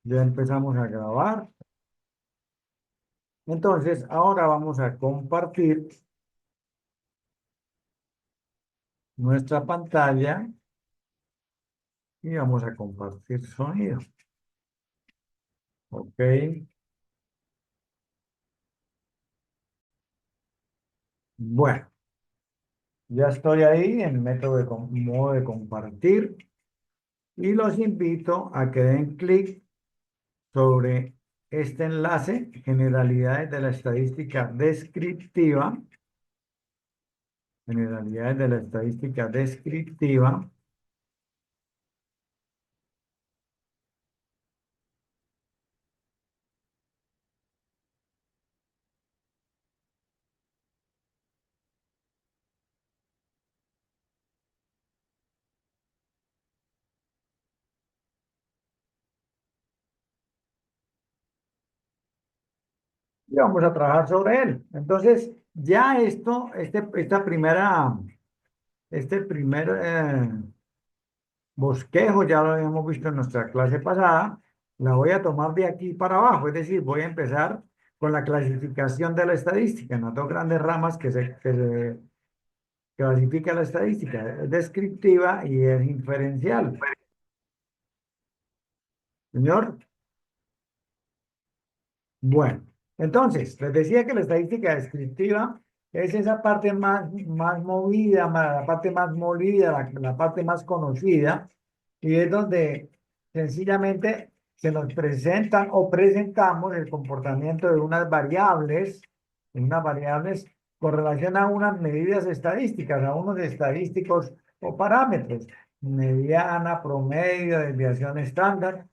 Ya empezamos a grabar. Entonces, ahora vamos a compartir nuestra pantalla y vamos a compartir sonido. Ok. Bueno, ya estoy ahí en método de modo de compartir y los invito a que den clic sobre este enlace, generalidades de la estadística descriptiva, generalidades de la estadística descriptiva. Y vamos a trabajar sobre él. Entonces, ya esto, este primer bosquejo, ya lo habíamos visto en nuestra clase pasada, la voy a tomar de aquí para abajo, es decir, voy a empezar con la clasificación de la estadística, en las dos grandes ramas que se clasifica la estadística, es descriptiva y es inferencial. Señor, bueno, entonces, les decía que la estadística descriptiva es esa parte más movida, la parte más molida, la parte más conocida, y es donde sencillamente se nos presentan o presentamos el comportamiento de unas variables con relación a unas medidas estadísticas, a unos estadísticos o parámetros, mediana, promedio, desviación estándar.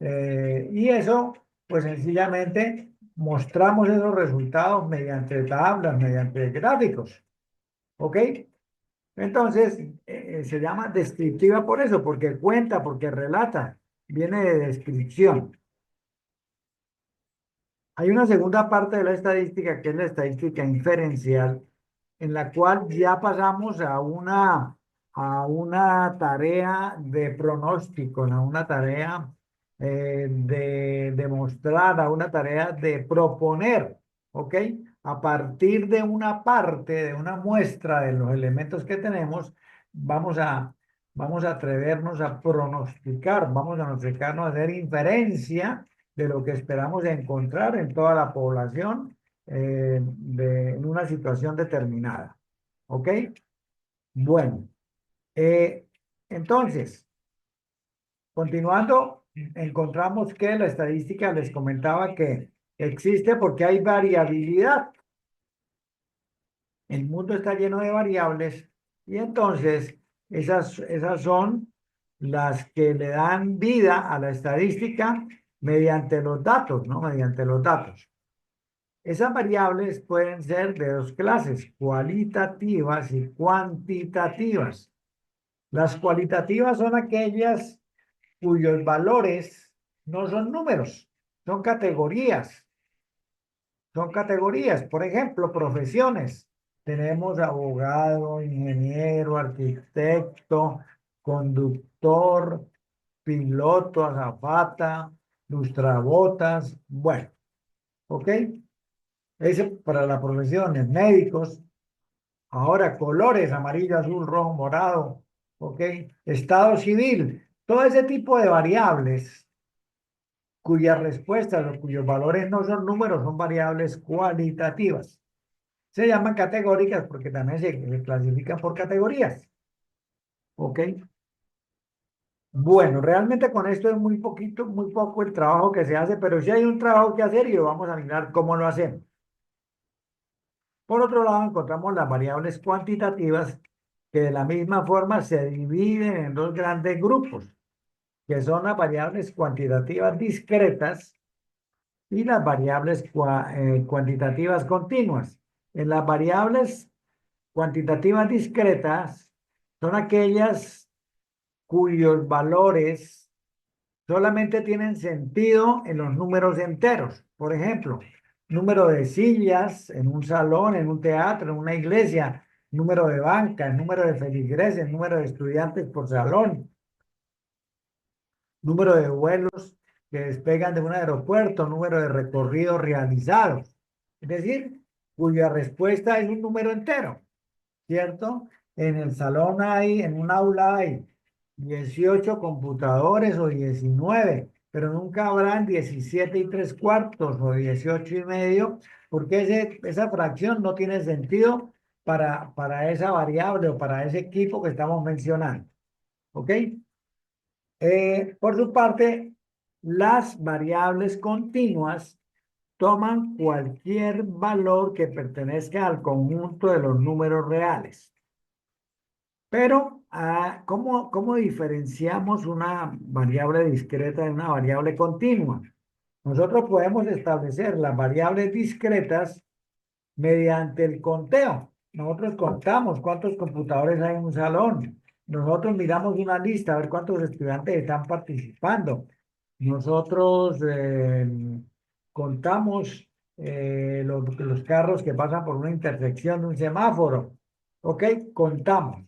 Y eso, pues sencillamente mostramos esos resultados mediante tablas, mediante gráficos. ¿Ok? Entonces, se llama descriptiva por eso, porque cuenta, porque relata, viene de descripción. Hay una segunda parte de la estadística, que es la estadística inferencial, en la cual ya pasamos a una tarea de pronóstico, a una tarea de demostrar, a una tarea de proponer, ¿ok? A partir de una parte, de una muestra de los elementos que tenemos, vamos a, vamos a atrevernos a pronosticar, vamos a acercarnos a hacer inferencia de lo que esperamos encontrar en toda la población en una situación determinada. ¿Ok? Bueno, eh, entonces, continuando, encontramos que la estadística les comentaba que existe porque hay variabilidad. El mundo está lleno de variables y entonces esas son las que le dan vida a la estadística mediante los datos, ¿no? Mediante los datos. Esas variables pueden ser de dos clases, cualitativas y cuantitativas. Las cualitativas son aquellas cuyos valores no son números, son categorías. Son categorías, por ejemplo, profesiones. Tenemos abogado, ingeniero, arquitecto, conductor, piloto, azafata, lustrabotas. Bueno, ¿ok? Ese para las profesiones, médicos. Ahora, colores, amarillo, azul, rojo, morado, ¿ok? Estado civil, todo ese tipo de variables cuyas respuestas o cuyos valores no son números, son variables cualitativas. Se llaman categóricas porque también se clasifican por categorías, ¿ok? Bueno, realmente con esto es muy poquito, muy poco el trabajo que se hace, pero sí hay un trabajo que hacer y lo vamos a mirar cómo lo hacemos. Por otro lado, encontramos las variables cuantitativas que de la misma forma se dividen en dos grandes grupos, que son las variables cuantitativas discretas y las variables cuantitativas continuas. En las variables cuantitativas discretas son aquellas cuyos valores solamente tienen sentido en los números enteros. Por ejemplo, número de sillas en un salón, en un teatro, en una iglesia, número de bancas, número de feligreses, número de estudiantes por salón, número de vuelos que despegan de un aeropuerto, número de recorridos realizados. Es decir, cuya respuesta es un número entero, ¿cierto? En el salón hay, en un aula hay 18 computadores o 19, pero nunca habrán 17 3/4 o 18 y medio, porque esa fracción no tiene sentido para esa variable o para ese equipo que estamos mencionando. ¿Ok? Por su parte, las variables continuas toman cualquier valor que pertenezca al conjunto de los números reales. Pero, ¿cómo diferenciamos una variable discreta de una variable continua? Nosotros podemos establecer las variables discretas mediante el conteo. Nosotros contamos cuántos computadores hay en un salón. Nosotros miramos una lista a ver cuántos estudiantes están participando. Nosotros contamos los carros que pasan por una intersección de un semáforo. ¿Ok? Contamos.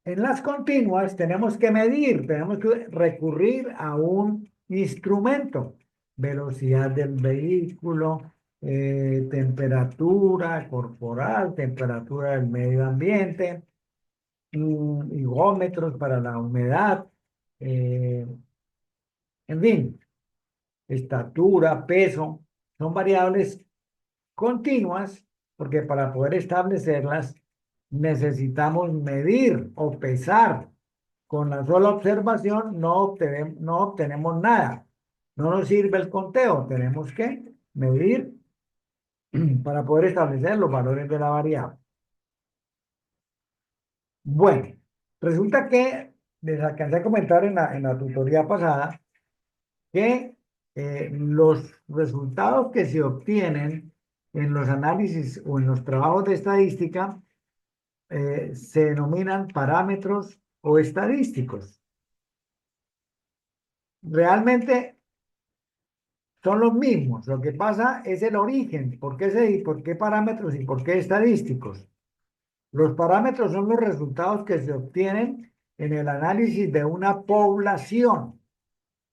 En las continuas tenemos que medir, tenemos que recurrir a un instrumento. Velocidad del vehículo, temperatura corporal, temperatura del medio ambiente, higómetros para la humedad, eh, en fin, estatura, peso, son variables continuas porque para poder establecerlas necesitamos medir o pesar. Con la sola observación no obtenemos nada. No nos sirve el conteo, tenemos que medir para poder establecer los valores de la variable. Bueno, resulta que les alcancé a comentar en la tutoría pasada que los resultados que se obtienen en los análisis o en los trabajos de estadística se denominan parámetros o estadísticos. Realmente son los mismos. Lo que pasa es el origen. ¿Por qué parámetros y por qué estadísticos? Los parámetros son los resultados que se obtienen en el análisis de una población.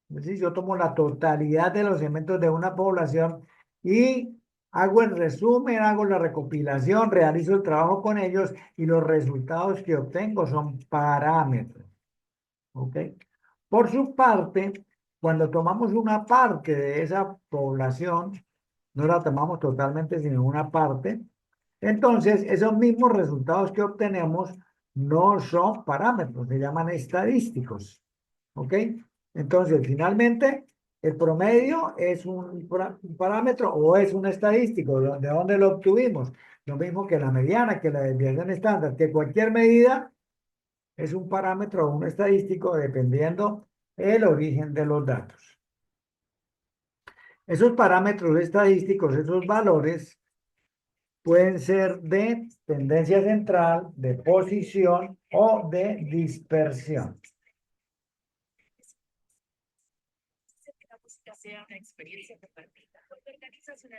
Es decir, yo tomo la totalidad de los elementos de una población y hago el resumen, hago la recopilación, realizo el trabajo con ellos y los resultados que obtengo son parámetros. ¿Ok? Por su parte, cuando tomamos una parte de esa población, no la tomamos totalmente, sino una parte, entonces esos mismos resultados que obtenemos no son parámetros, se llaman estadísticos. ¿Ok? Entonces, finalmente, el promedio es un parámetro o es un estadístico. ¿De dónde lo obtuvimos? Lo mismo que la mediana, que la desviación estándar, que cualquier medida es un parámetro o un estadístico dependiendo el origen de los datos. Esos parámetros estadísticos, esos valores, pueden ser de tendencia central, de posición o de dispersión.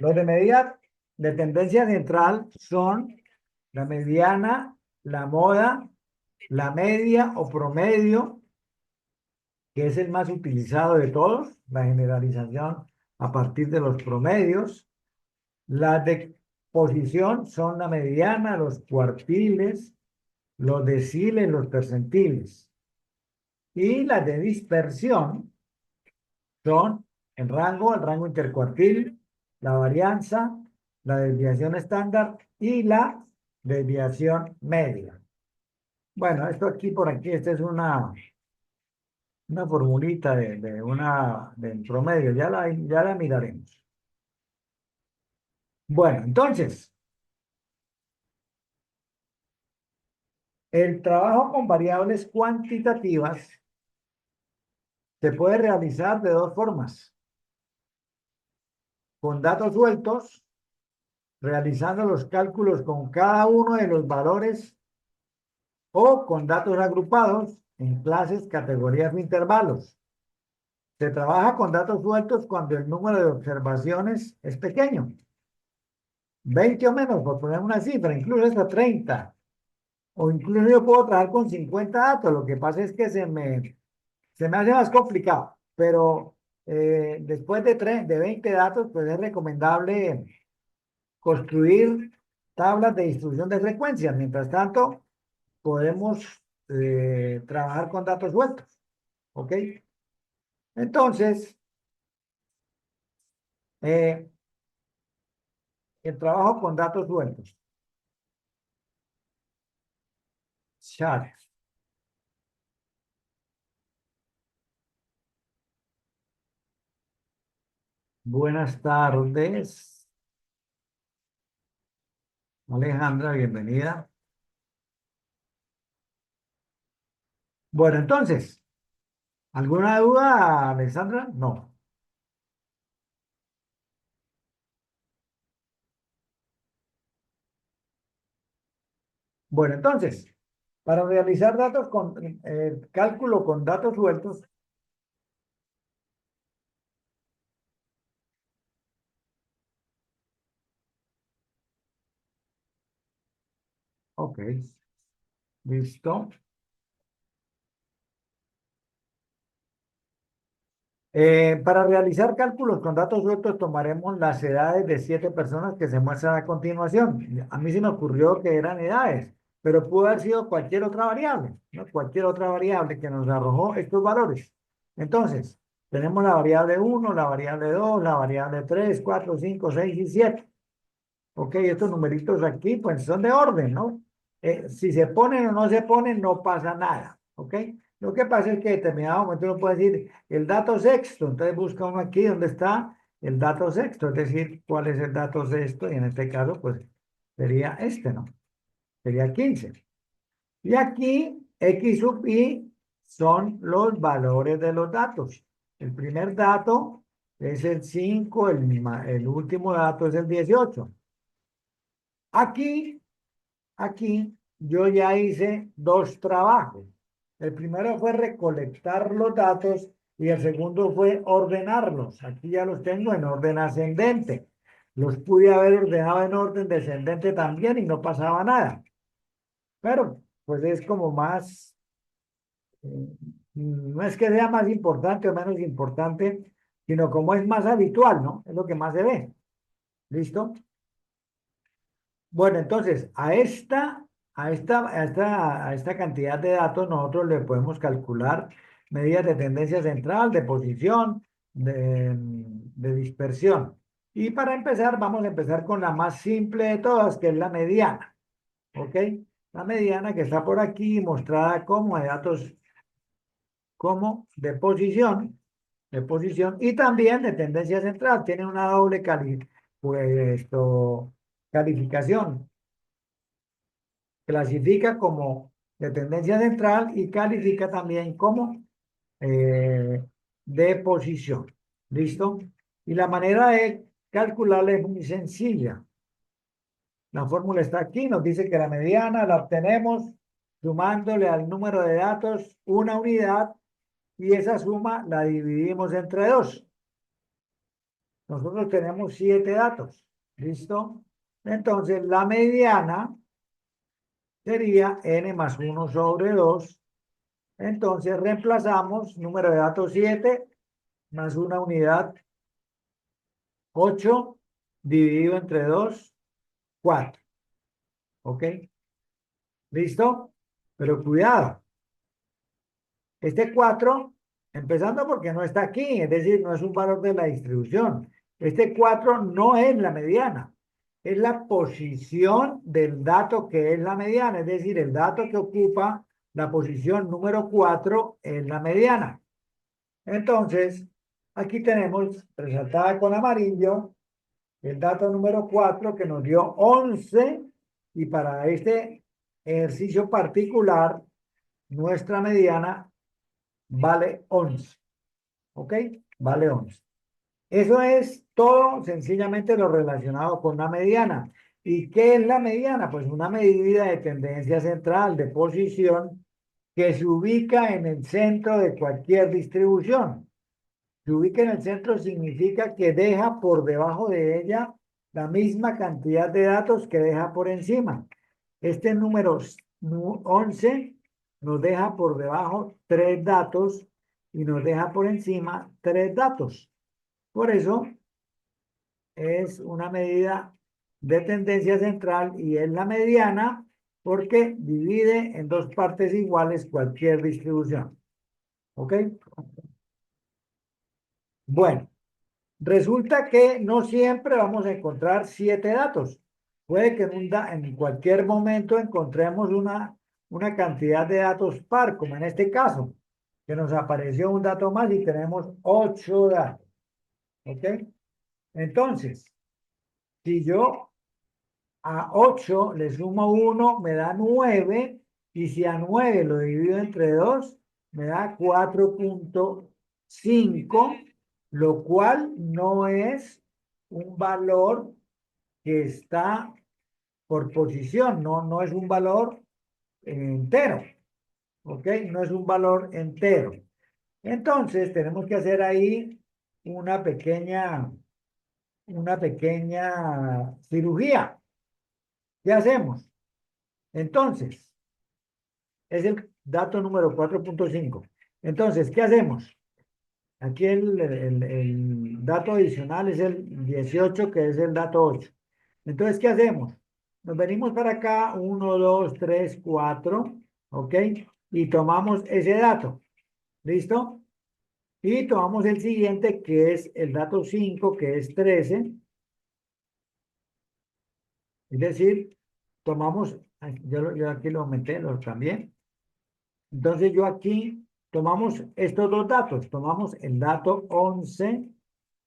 Los de medida de tendencia central son la mediana, la moda, la media o promedio, que es el más utilizado de todos, la generalización a partir de los promedios. Las de posición son la mediana, los cuartiles, los deciles, los percentiles. Y las de dispersión son el rango intercuartil, la varianza, la desviación estándar y la desviación media. Bueno, esto aquí por aquí, esta es una formulita del promedio, ya la miraremos. Bueno, entonces, el trabajo con variables cuantitativas se puede realizar de dos formas. Con datos sueltos, realizando los cálculos con cada uno de los valores, o con datos agrupados en clases, categorías o intervalos. Se trabaja con datos sueltos cuando el número de observaciones es pequeño. 20 o menos, por poner una cifra, incluso hasta 30. O incluso yo puedo trabajar con 50 datos. Lo que pasa es que se me hace más complicado. pero después de 20 datos, pues es recomendable construir tablas de distribución de frecuencias. Mientras tanto, podemos trabajar con datos sueltos. ¿Ok? Entonces, eh, el trabajo con datos sueltos. Chat. Buenas tardes, Alejandra, bienvenida. Bueno, entonces, ¿alguna duda, Alexandra? No. Bueno, entonces, para realizar datos con cálculo con datos sueltos, ok, listo. Para realizar cálculos con datos sueltos tomaremos las edades de 7 personas que se muestran a continuación. A mí se me ocurrió que eran edades, pero pudo haber sido cualquier otra variable, ¿no? Cualquier otra variable que nos arrojó estos valores. Entonces, tenemos la variable uno, la variable 2, la variable 3, 4, 5, 6 y 7. Ok, estos numeritos aquí pues son de orden, ¿no? Si se ponen o no se ponen, no pasa nada, ¿ok? Lo que pasa es que en determinado momento uno puede decir el dato sexto, entonces busca uno aquí donde está el dato sexto, es decir, cuál es el dato sexto, y en este caso pues sería este, ¿no? Sería 15. Y aquí X sub I son los valores de los datos. El primer dato es el 5, el último dato es el 18. Aquí Aquí yo ya hice dos trabajos. El primero fue recolectar los datos y el segundo fue ordenarlos. Aquí ya los tengo en orden ascendente. Los pude haber ordenado en orden descendente también y no pasaba nada. Pero pues es como más, no es que sea más importante o menos importante, sino como es más habitual, ¿no? Es lo que más se ve. ¿Listo? Bueno, entonces, a esta cantidad de datos nosotros le podemos calcular medidas de tendencia central, de posición, de dispersión. Y para empezar, vamos a empezar con la más simple de todas, que es la mediana. ¿Ok? La mediana que está por aquí mostrada como de datos, como de posición y también de tendencia central. Tiene una doble calificación. Clasifica como de tendencia central y califica también como eh, de posición. ¿Listo? Y la manera de calcularla es muy sencilla. La fórmula está aquí, nos dice que la mediana la obtenemos sumándole al número de datos una unidad y esa suma la dividimos entre dos. Nosotros tenemos 7 datos. ¿Listo? Entonces, la mediana sería n más 1 sobre 2. Entonces reemplazamos número de datos 7 más una unidad 8 dividido entre 2, 4. ¿Ok? ¿Listo? Pero cuidado. Este 4, empezando porque no está aquí, es decir, no es un valor de la distribución. Este 4 no es la mediana, es la posición del dato que es la mediana, es decir, el dato que ocupa la posición número 4 es la mediana. Entonces, aquí tenemos resaltada con amarillo el dato número 4 que nos dio 11 y para este ejercicio particular, nuestra mediana vale 11. ¿Ok? Vale 11. Eso es todo sencillamente lo relacionado con la mediana. ¿Y qué es la mediana? Pues una medida de tendencia central, de posición, que se ubica en el centro de cualquier distribución. Se ubica en el centro significa que deja por debajo de ella la misma cantidad de datos que deja por encima. Este número 11 nos deja por debajo 3 datos y nos deja por encima 3 datos. Por eso es una medida de tendencia central y es la mediana porque divide en 2 partes iguales cualquier distribución. ¿Ok? Bueno, resulta que no siempre vamos a encontrar 7 datos. Puede que en cualquier momento encontremos una cantidad de datos par, como en este caso, que nos apareció un dato más y tenemos 8 datos. ¿Ok? Entonces, si yo a 8 le sumo 1, me da 9, y si a 9 lo divido entre 2, me da 4,5, lo cual no es un valor que está por posición, no es un valor entero, ¿ok? No es un valor entero. Entonces, tenemos que hacer ahí una pequeña cirugía. ¿Qué hacemos? Entonces, es el dato número 4,5. Entonces, ¿qué hacemos? Aquí el dato adicional es el 18, que es el dato 8. Entonces, ¿qué hacemos? Nos venimos para acá, 1, 2, 3, 4, ¿ok? Y tomamos ese dato. ¿Listo? Y tomamos el siguiente, que es el dato 5, que es 13. Es decir, tomamos, yo aquí lo aumenté, lo cambié. Entonces yo aquí tomamos estos 2 datos, tomamos el dato 11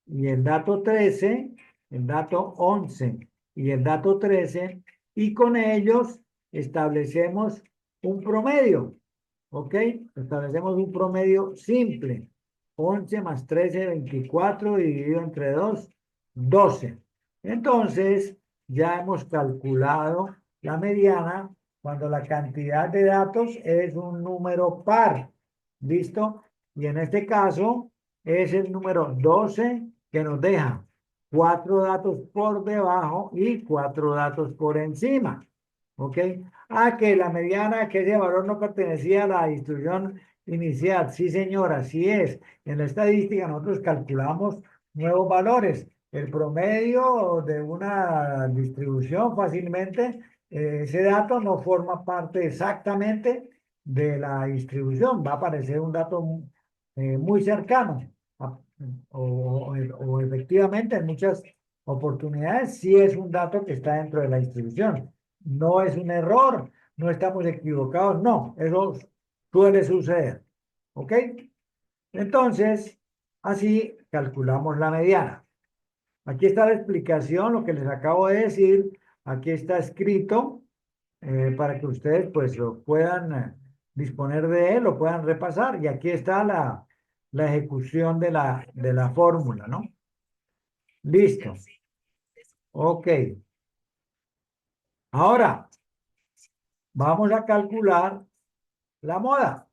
y el dato 13, el dato 11 y el dato 13, y con ellos establecemos un promedio, ¿ok? Establecemos un promedio simple. 11 más 13, 24, dividido entre 2, 12. Entonces, ya hemos calculado la mediana cuando la cantidad de datos es un número par. ¿Listo? Y en este caso es el número 12 que nos deja 4 datos por debajo y 4 datos por encima. ¿Ok? Que la mediana, que ese valor no pertenecía a la distribución inicial. Sí, señora, sí es. En la estadística nosotros calculamos nuevos valores. El promedio de una distribución fácilmente, ese dato no forma parte exactamente de la distribución. Va a aparecer un dato muy cercano. a- o efectivamente en muchas oportunidades sí es un dato que está dentro de la distribución. No es un error, no estamos equivocados, no, eso suele suceder. ¿Ok? Entonces, así calculamos la mediana. Aquí está la explicación, lo que les acabo de decir. Aquí está escrito para que ustedes pues lo puedan disponer de él, lo puedan repasar. Y aquí está la ejecución de la fórmula, ¿no? Listo. Ok. Ahora, vamos a calcular la moda.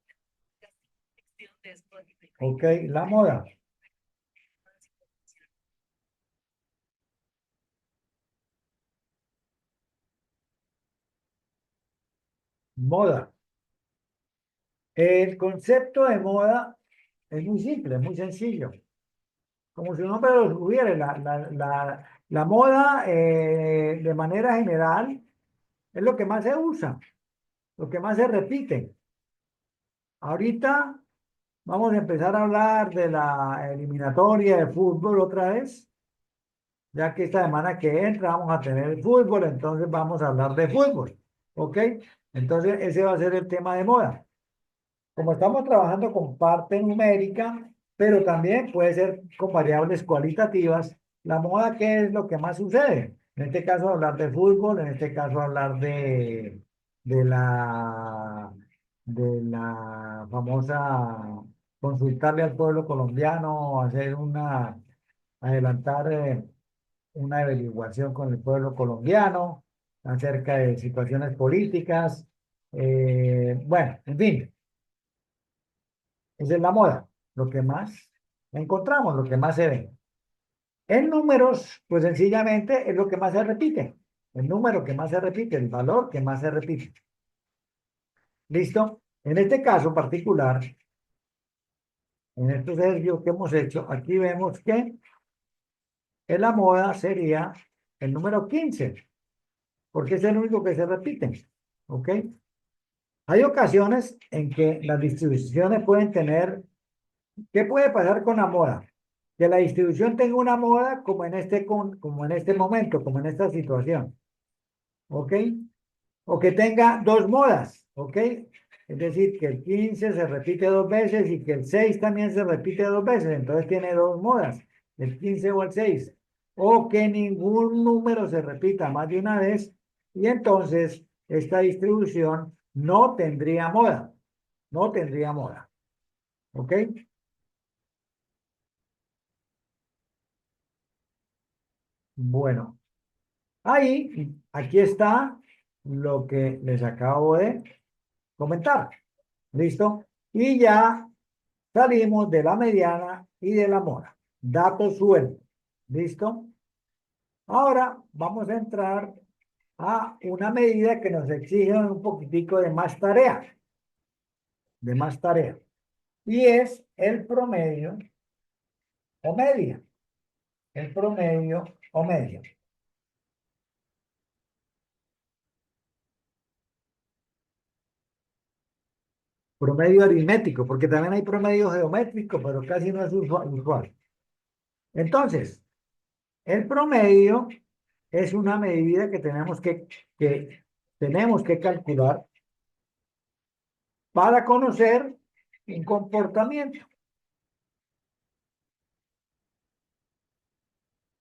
Ok, la moda. Moda. El concepto de moda es muy simple, es muy sencillo. Como si su nombre lo sugiere, la moda de manera general es lo que más se usa, lo que más se repite. Ahorita vamos a empezar a hablar de la eliminatoria de fútbol otra vez, ya que esta semana que entra vamos a tener fútbol, entonces vamos a hablar de fútbol, ¿ok? Entonces ese va a ser el tema de moda. Como estamos trabajando con parte numérica, pero también puede ser con variables cualitativas, la moda, ¿qué es lo que más sucede? En este caso hablar de fútbol, en este caso hablar de la, de la famosa consultarle al pueblo colombiano, adelantar una averiguación con el pueblo colombiano acerca de situaciones políticas. Bueno, en fin. Esa es la moda, lo que más encontramos, lo que más se ve. En números, pues sencillamente es lo que más se repite. El número que más se repite, el valor que más se repite. ¿Listo? En este caso particular, en estos ejercicios que hemos hecho, aquí vemos que en la moda sería el número 15, porque es el único que se repite. ¿Ok? Hay ocasiones en que las distribuciones pueden tener, ¿qué puede pasar con la moda? Que la distribución tenga una moda como en este momento, como en esta situación. ¿Ok? O que tenga dos modas. ¿Ok? Es decir, que el 15 se repite dos veces y que el 6 también se repite dos veces. Entonces tiene dos modas, el 15 o el 6. O que ningún número se repita más de una vez y entonces esta distribución no tendría moda. No tendría moda. ¿Ok? Bueno, aquí está lo que les acabo de comentar. ¿Listo? Y ya salimos de la mediana y de la mora. Datos sueltos. ¿Listo? Ahora vamos a entrar a una medida que nos exige un poquitico de más tarea. De más tarea. Y es el promedio o media. El promedio o media. Promedio aritmético, porque también hay promedio geométrico, pero casi no es usual. Entonces, el promedio es una medida que tenemos que calcular para conocer un comportamiento.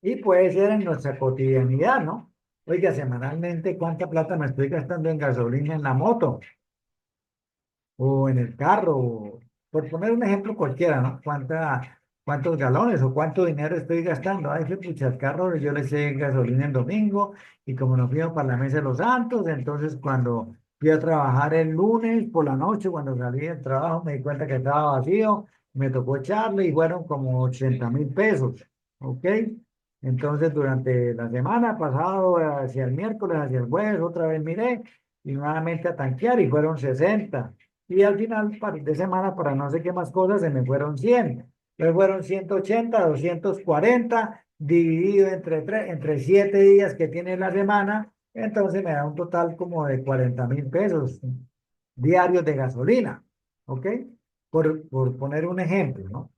Y puede ser en nuestra cotidianidad, ¿no? Oiga, semanalmente, ¿cuánta plata me estoy gastando en gasolina en la moto o en el carro? Por poner un ejemplo cualquiera, ¿no? ¿Cuántos galones o cuánto dinero estoy gastando? Ay, que pucha, el carro yo le eché gasolina el domingo y como nos fuimos para la Mesa de los Santos, entonces cuando fui a trabajar el lunes por la noche, cuando salí del trabajo, me di cuenta que estaba vacío, me tocó echarle y fueron como 80.000 pesos, ¿ok? Entonces durante la semana pasado, hacia el miércoles, hacia el jueves, otra vez miré y nuevamente a tanquear y fueron 60. Y al final de semana, para no sé qué más cosas, se me fueron 100. Entonces fueron 180, 240 dividido entre 7 días que tiene la semana. Entonces me da un total como de 40.000 pesos diarios de gasolina. ¿Ok? Por poner un ejemplo, ¿no?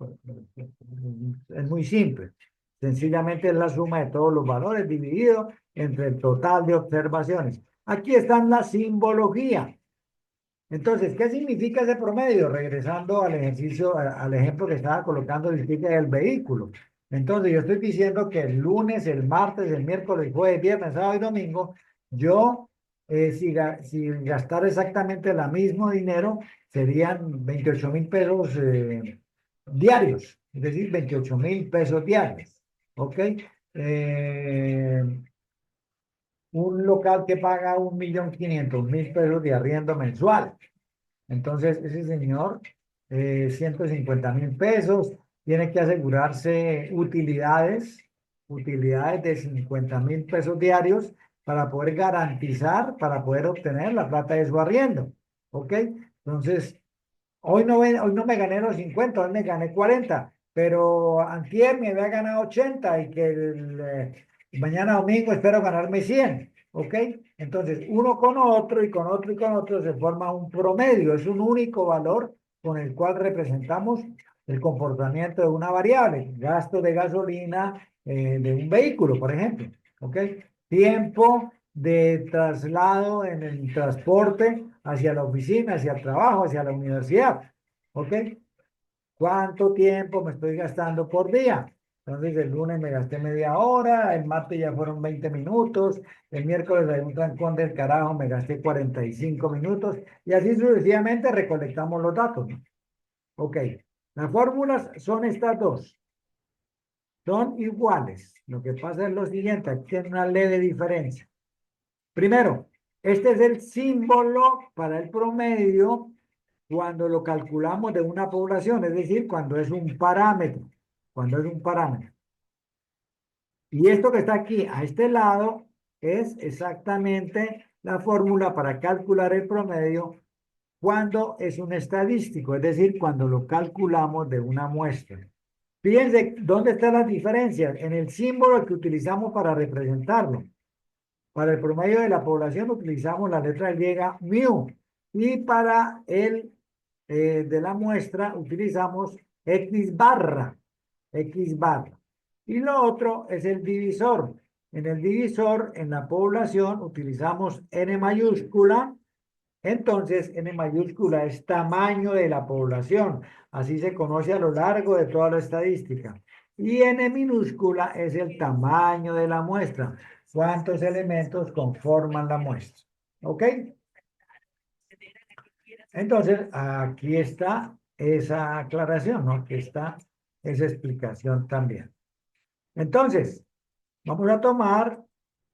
Es muy simple. Sencillamente es la suma de todos los valores dividido entre el total de observaciones. Aquí está la simbología. Entonces, ¿qué significa ese promedio? Regresando al ejercicio, al ejemplo que estaba colocando el ticket del vehículo. Entonces, yo estoy diciendo que el lunes, el martes, el miércoles, jueves, viernes, sábado y domingo, yo, si gastara exactamente el mismo dinero, serían 28.000 pesos diarios, es decir, 28.000 pesos diarios. ¿Ok? Eh, un local que paga 1.500.000 pesos de arriendo mensual. Entonces, ese señor, 150.000 pesos, tiene que asegurarse utilidades de 50.000 pesos diarios para poder garantizar, para poder obtener la plata de su arriendo. ¿Ok? Entonces, hoy no me gané los 50, hoy me gané 40, pero antier me había ganado 80 y que mañana domingo espero ganarme 100. ¿Ok? Entonces, uno con otro y con otro y con otro se forma un promedio, es un único valor con el cual representamos el comportamiento de una variable, gasto de gasolina de un vehículo, por ejemplo. ¿Ok? Tiempo de traslado en el transporte hacia la oficina, hacia el trabajo, hacia la universidad. ¿Ok? ¿Cuánto tiempo me estoy gastando por día? Entonces, el lunes me gasté media hora, el martes ya fueron 20 minutos, el miércoles hay un trancón del carajo, me gasté 45 minutos, y así sucesivamente recolectamos los datos, ¿no? Ok, las fórmulas son estas dos, son iguales. Lo que pasa es lo siguiente, aquí tiene una leve diferencia. Primero, este es el símbolo para el promedio cuando lo calculamos de una población, es decir, cuando es un parámetro, cuando es un parámetro. Y esto que está aquí a este lado es exactamente la fórmula para calcular el promedio cuando es un estadístico, es decir, cuando lo calculamos de una muestra. Fíjense, ¿dónde están las diferencias? En el símbolo que utilizamos para representarlo. Para el promedio de la población utilizamos la letra griega mu y para el de la muestra utilizamos X barra, X barra. Y lo otro es el divisor. En el divisor, en la población, utilizamos N mayúscula. Entonces, N mayúscula es tamaño de la población. Así se conoce a lo largo de toda la estadística. Y N minúscula es el tamaño de la muestra. ¿Cuántos elementos conforman la muestra? ¿Ok? Entonces, aquí está esa aclaración, ¿no? Aquí está esa explicación también. Entonces, vamos a tomar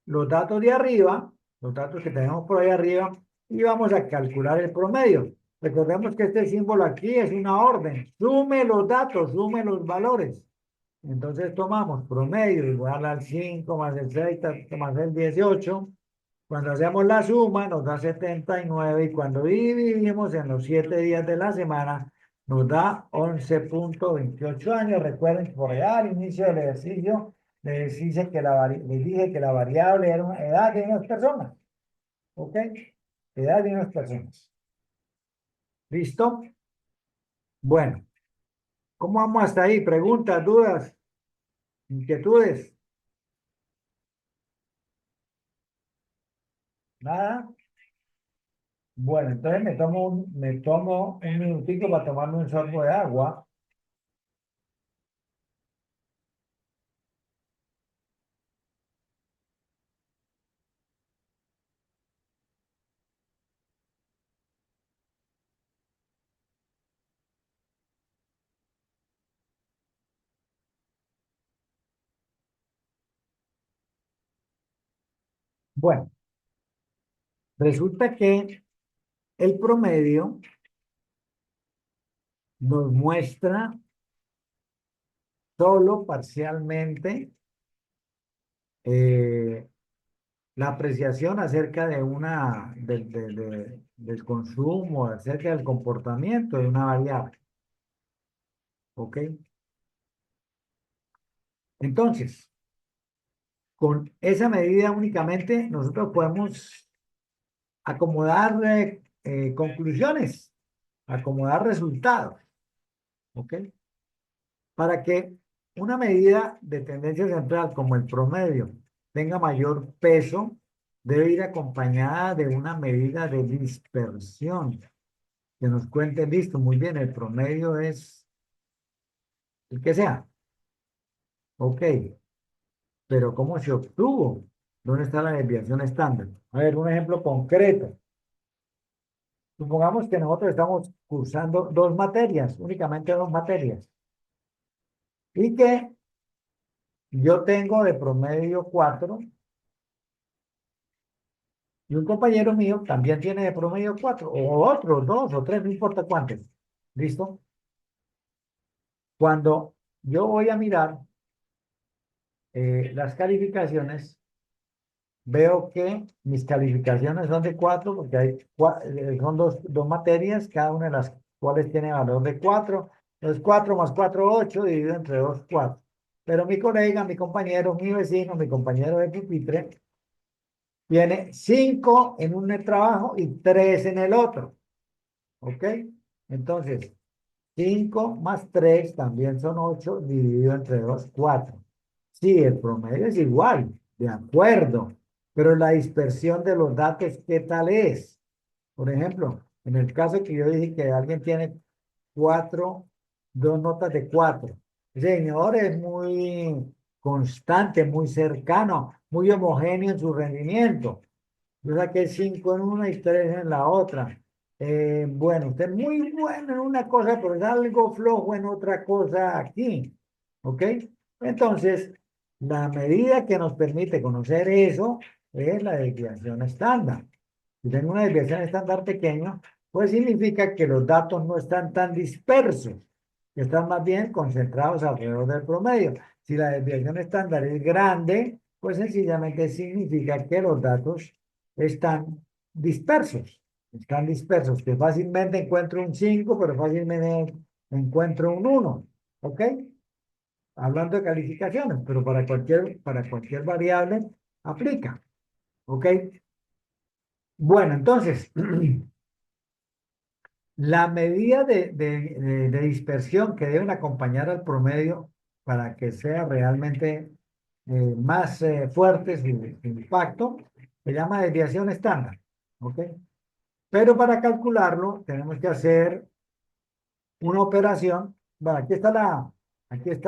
los datos de arriba, los datos que tenemos por ahí arriba, y vamos a calcular el promedio. Recordemos que este símbolo aquí es una orden. Sume los datos, sume los valores. Entonces tomamos promedio igual al 5 más el 6 más el 18. Cuando hacemos la suma nos da 79 y cuando dividimos en los 7 días de la semana nos da 11,28 años. Recuerden que por allá al inicio del ejercicio les dije que la variable era una edad de unas personas. ¿Ok? Edad de unas personas. ¿Listo? Bueno, ¿cómo vamos hasta ahí? ¿Preguntas, dudas, inquietudes? ¿Nada? Bueno, entonces me tomo un minutico para tomarme un sorbo de agua. Bueno, resulta que el promedio nos muestra solo parcialmente eh, la apreciación acerca de del consumo, acerca del comportamiento de una variable. ¿Ok? Entonces, con esa medida únicamente nosotros podemos acomodar conclusiones, acomodar resultados. ¿Ok? Para que una medida de tendencia central como el promedio tenga mayor peso, debe ir acompañada de una medida de dispersión que nos cuente, listo, muy bien, el promedio es el que sea. Ok, pero ¿cómo se obtuvo? ¿Dónde está la desviación estándar? A ver, un ejemplo concreto. Supongamos que nosotros estamos cursando dos materias, únicamente dos materias, y que yo tengo de promedio 4 y un compañero mío también tiene de promedio 4 o otros 2 o 3 no importa cuántos. ¿Listo? Cuando yo voy a mirar las calificaciones, veo que mis calificaciones son de 4 porque son dos materias, cada una de las cuales tiene valor de 4. Entonces 4 más 4, 8, dividido entre 2, 4. Pero mi colega, mi compañero, mi vecino, mi compañero de pupitre, tiene 5 en un trabajo y 3 en el otro. ¿Ok? Entonces, 5 más 3 también son 8 dividido entre 2 4. Sí, el promedio es igual, de acuerdo, pero la dispersión de los datos, ¿qué tal es? Por ejemplo, en el caso que yo dije que alguien tiene 4, 2 notas de 4. Ese señor es muy constante, muy cercano, muy homogéneo en su rendimiento. Yo saqué 5 en una y 3 en la otra. Bueno, usted es muy bueno en una cosa, pero es algo flojo en otra cosa aquí. ¿Ok? Entonces, la medida que nos permite conocer eso es la desviación estándar. Si tengo una desviación estándar pequeña, pues significa que los datos no están tan dispersos, que están más bien concentrados alrededor del promedio. Si la desviación estándar es grande, pues sencillamente significa que los datos están dispersos. Están dispersos, que fácilmente encuentro un 5 pero fácilmente encuentro un 1. ¿Ok? Hablando de calificaciones, pero para cualquier variable aplica. ¿Ok? Bueno, entonces, la medida de dispersión que deben acompañar al promedio para que sea realmente más fuerte su impacto se llama desviación estándar. ¿Ok? Pero para calcularlo tenemos que hacer una operación. Bueno, aquí está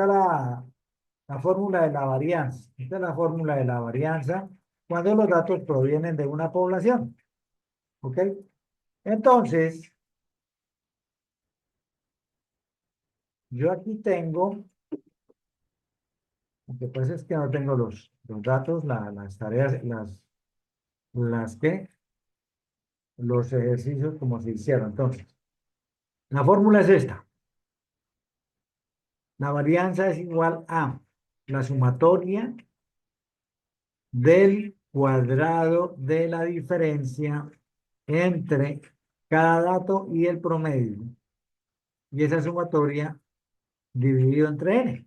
la fórmula de la varianza. Esta es la fórmula de la varianza cuando los datos provienen de una población. ¿Ok? Entonces, yo aquí tengo, lo que pasa es que no tengo los datos, las tareas, las que, los ejercicios como se hicieron. Entonces, la fórmula es esta. La varianza es igual a la sumatoria del cuadrado de la diferencia entre cada dato y el promedio. Y esa sumatoria dividido entre n.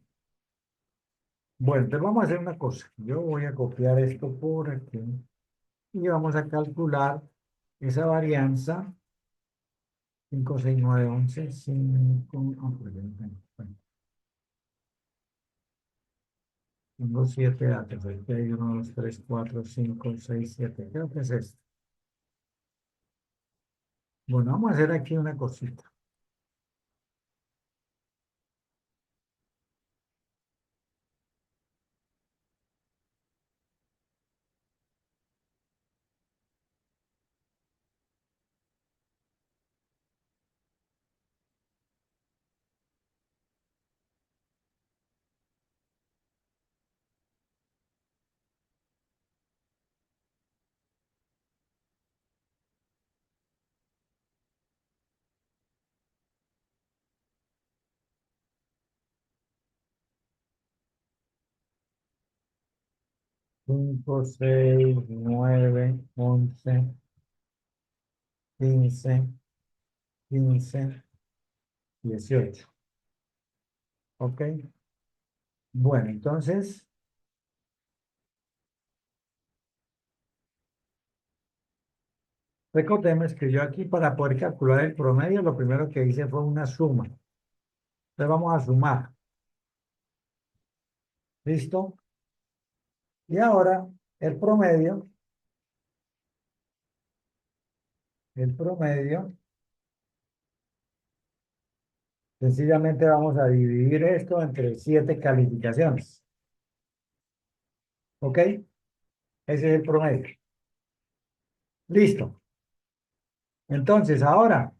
Bueno, entonces vamos a hacer una cosa. Yo voy a copiar esto por aquí y vamos a calcular esa varianza 5, 6, 9, 11, 5. Pues yo no tengo, bueno, tengo 7 datos. Aquí hay 1, 2, 3, 4, 5, 6, 7. Creo que es esto. Bueno, vamos a hacer aquí una cosita. Cinco, 6, 9, 11, 15, 15, 18. ¿Ok? Bueno, entonces, recordemos que yo aquí para poder calcular el promedio, lo primero que hice fue una suma. Entonces vamos a sumar. ¿Listo? Y ahora el promedio, sencillamente vamos a dividir esto entre 7 calificaciones. ¿Ok? Ese es el promedio. Listo. Entonces ahora,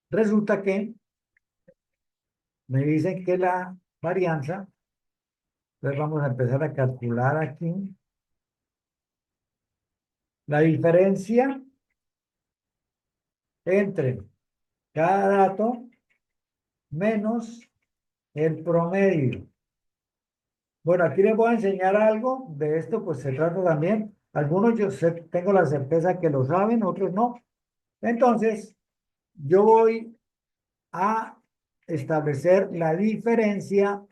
resulta que me dicen que la varianza, entonces vamos a empezar a calcular aquí la diferencia entre cada dato menos el promedio. Bueno, aquí les voy a enseñar algo de esto, pues se trata también. Algunos yo sé, tengo la certeza que lo saben, otros no. Entonces, yo voy a establecer la diferencia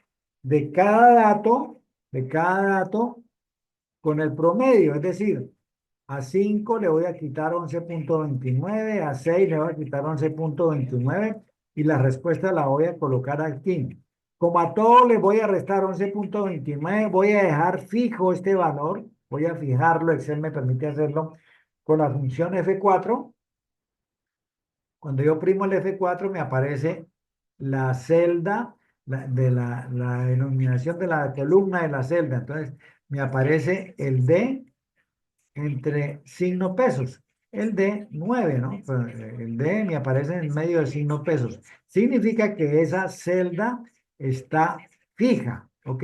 de cada dato con el promedio. Es decir, a 5 le voy a quitar 11,29, a 6 le voy a quitar 11,29 y la respuesta la voy a colocar aquí. Como a todo le voy a restar 11,29, voy a dejar fijo este valor, voy a fijarlo, Excel me permite hacerlo con la función F4. Cuando yo primo el F4 me aparece la celda la denominación de la columna de la celda. Entonces me aparece el D entre signo pesos. El D 9, ¿no? Pues, el D me aparece en medio del signo pesos. Significa que esa celda está fija, ¿ok?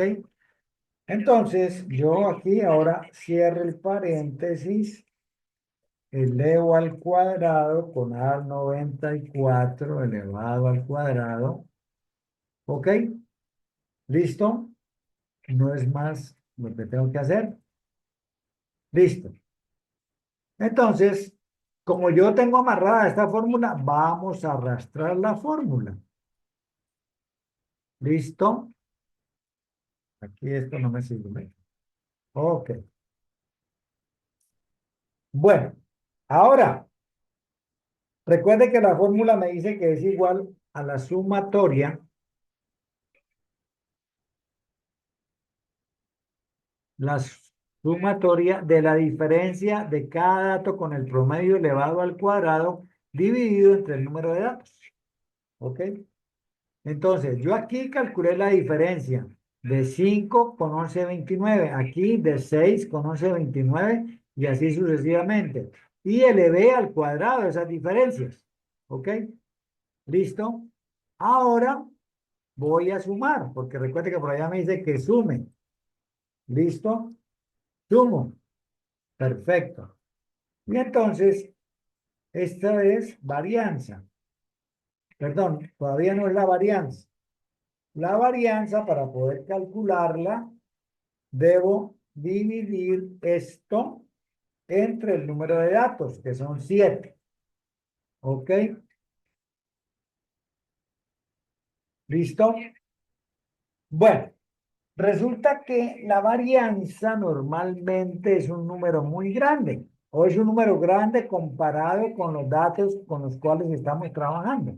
Entonces, yo aquí ahora cierro el paréntesis, elevo al cuadrado con A al 94 elevado al cuadrado, ¿ok? ¿Listo? No es más lo que tengo que hacer. Listo. Entonces, como yo tengo amarrada esta fórmula, vamos a arrastrar la fórmula. ¿Listo? Aquí esto no me sirve. Ok. Bueno, ahora, recuerde que la fórmula me dice que es igual a la sumatoria de la diferencia de cada dato con el promedio elevado al cuadrado dividido entre el número de datos. ¿Ok? Entonces, yo aquí calculé la diferencia de 5 con 11,29, aquí de 6 con 11,29 y así sucesivamente. Y elevé al cuadrado esas diferencias. ¿Ok? ¿Listo? Ahora voy a sumar, porque recuerde que por allá me dice que sume. ¿Listo? Sumo. Perfecto. Y entonces, esta es varianza. Perdón, todavía no es la varianza. La varianza, para poder calcularla, debo dividir esto entre el número de datos, que son 7. ¿Ok? ¿Listo? Bueno, resulta que la varianza normalmente es un número muy grande, o es un número grande comparado con los datos con los cuales estamos trabajando.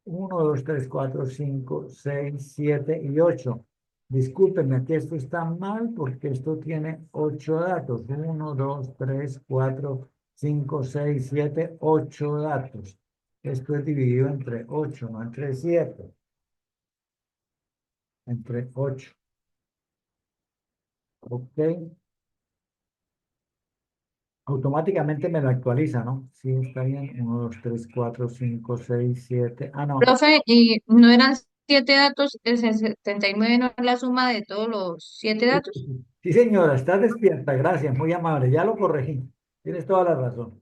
1, 2, 3, 4, 5, 6, 7 y 8. Discúlpenme, aquí esto está mal porque esto tiene 8 datos. 1, 2, 3, 4, 5, 6, 7, 8 datos. Esto es dividido entre 8, no entre 7. Entre 8. ¿Ok? Automáticamente me lo actualiza, ¿no? Sí, está bien. 1, 2, 3, 4, 5, 6, 7. Ah, no. Profe, ¿y no eran 7 datos? ¿El 79 no es la suma de todos los 7 datos? Sí, señora, está despierta, gracias, muy amable, ya lo corregí, tienes toda la razón.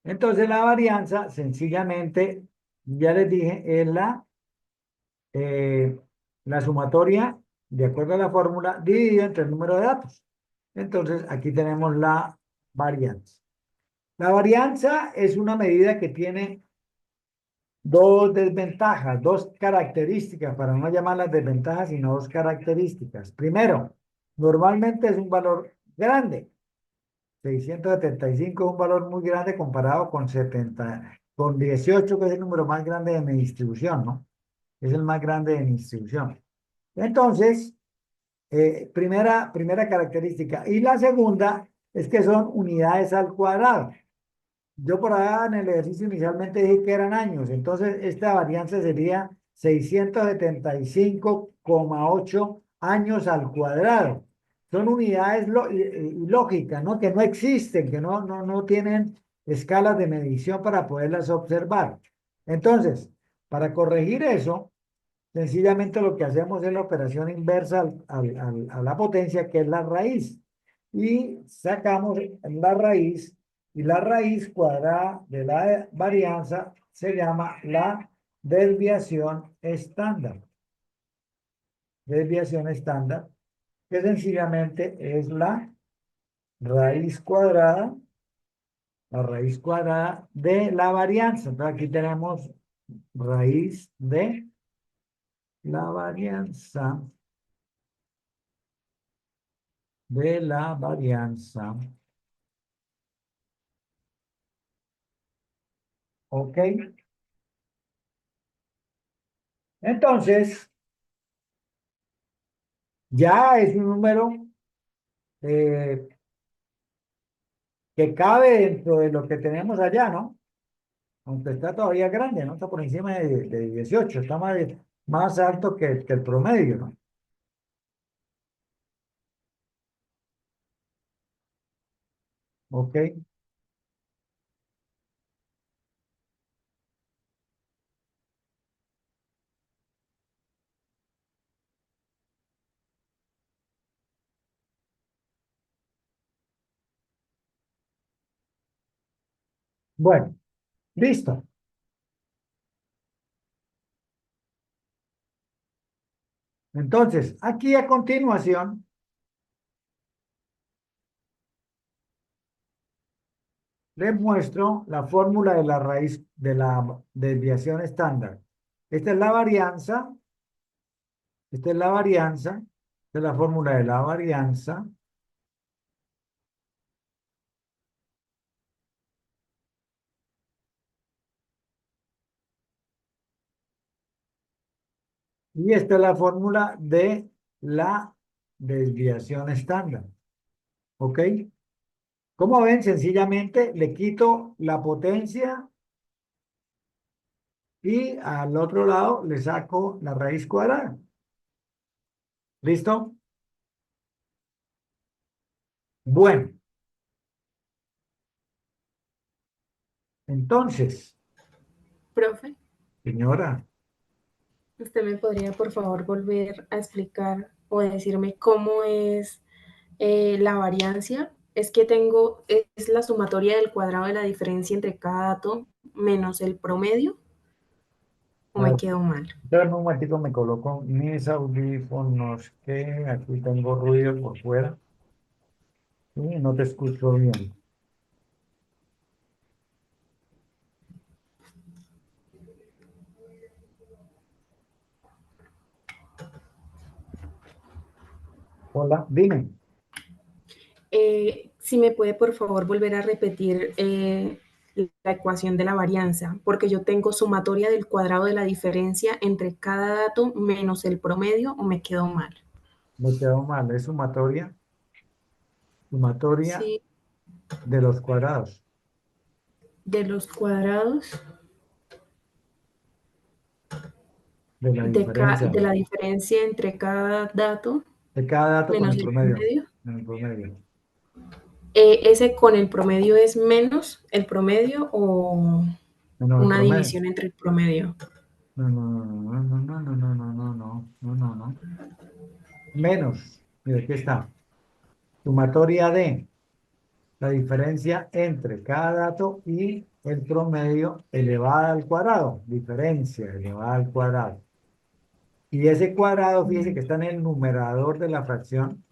Entonces, la varianza, sencillamente, ya les dije, es eh, la sumatoria, de acuerdo a la fórmula, dividida entre el número de datos. Entonces, aquí tenemos la varianza. La varianza es una medida que tiene dos desventajas, dos características, para no llamarlas desventajas, sino dos características. Primero, normalmente es un valor grande. 675 es un valor muy grande comparado con 18, que es el número más grande de mi distribución, ¿no? Es el más grande de mi distribución. Entonces, primera característica. Y la segunda es que son unidades al cuadrado. Yo por allá en el ejercicio inicialmente dije que eran años, entonces esta varianza sería 675,8 años al cuadrado. Son unidades ilógicas, ¿no? Que no existen, que no tienen escalas de medición para poderlas observar. Entonces, para corregir eso, sencillamente lo que hacemos es la operación inversa a la potencia, que es la raíz. Y sacamos la raíz, y la raíz cuadrada de la varianza se llama la desviación estándar. Desviación estándar, que sencillamente es la raíz cuadrada de la varianza. Entonces aquí tenemos raíz de la varianza. De la varianza. ¿Ok? Entonces, ya es un número eh, que cabe dentro de lo que tenemos allá, ¿no? Aunque está todavía grande, ¿no? Está por encima de 18, está más alto que el promedio, ¿no? ¿Ok? Bueno, listo. Entonces, aquí a continuación, les muestro la fórmula de la raíz de la desviación estándar. Esta es la varianza, esta es la varianza, esta es la fórmula de la varianza. Y esta es la fórmula de la desviación estándar. ¿Ok? Como ven, sencillamente le quito la potencia y al otro lado le saco la raíz cuadrada. ¿Listo? Bueno, entonces, Profe, señora, ¿usted me podría por favor volver a explicar o decirme cómo es la variancia? Es que es la sumatoria del cuadrado de la diferencia entre cada dato menos el promedio, o a me ver, quedo mal. espérame un momentico, me coloco mis audífonos, que aquí tengo ruido por fuera y no te escucho bien. Hola, dime. Si me puede por favor volver a repetir la ecuación de la varianza, porque yo tengo sumatoria del cuadrado de la diferencia entre cada dato menos el promedio, o me quedo mal. Me quedó mal, es sumatoria Sí, de los cuadrados, de los cuadrados de la diferencia, de la diferencia entre cada dato de cada dato con menos el el promedio, promedio. en el promedio. Ese con el promedio es menos el promedio, o No, el una promedio. división entre el promedio. No, no, no, no, no, no, no, no, no, no, no, no, no. Menos, mira, aquí está. Sumatoria de la diferencia entre cada dato y el promedio elevada al cuadrado. Diferencia elevada al cuadrado. Y ese cuadrado, fíjese que está en el numerador de la fracción.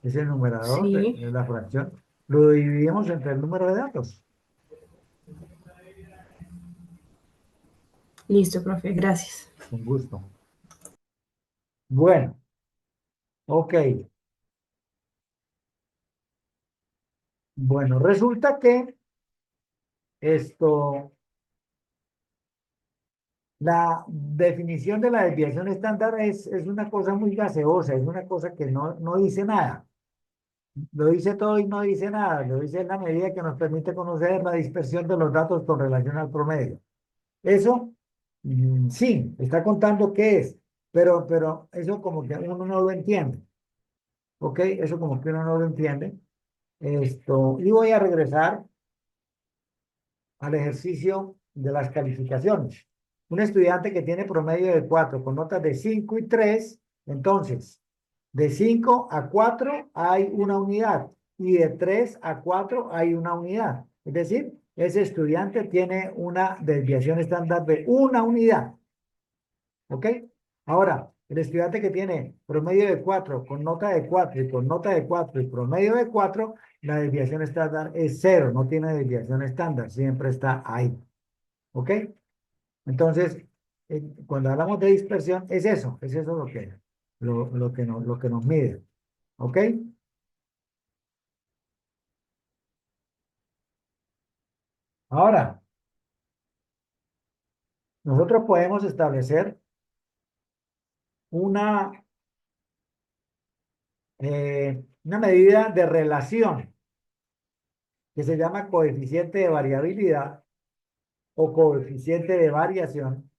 Es el numerador Sí, de la fracción. Lo dividimos entre el número de datos. listo, profe, gracias. Con gusto. Bueno, ok. Bueno, resulta que esto, la definición de la desviación estándar es una cosa muy gaseosa, es una cosa que no dice nada. Lo dice todo y no dice nada. Lo dice en la medida que nos permite conocer la dispersión de los datos con relación al promedio. Eso, sí, está contando qué es, pero eso como que uno no lo entiende. ¿Ok? Eso como que uno no lo entiende. Y voy a regresar al ejercicio de las calificaciones. Un estudiante que tiene promedio de 4 con notas de 5 y 3, entonces, de 5 a 4 hay una unidad y de 3 a 4 hay una unidad. Es decir, ese estudiante tiene una desviación estándar de una unidad. ¿Ok? Ahora, el estudiante que tiene promedio de 4 con nota de 4 y con nota de 4 y promedio de 4, la desviación estándar es cero, no tiene desviación estándar, siempre está ahí. ¿Ok? Entonces, cuando hablamos de dispersión, es eso lo que nos mide. ¿Ok? Ahora, nosotros podemos establecer una, una medida de relación que se llama coeficiente de variabilidad o coeficiente de variación,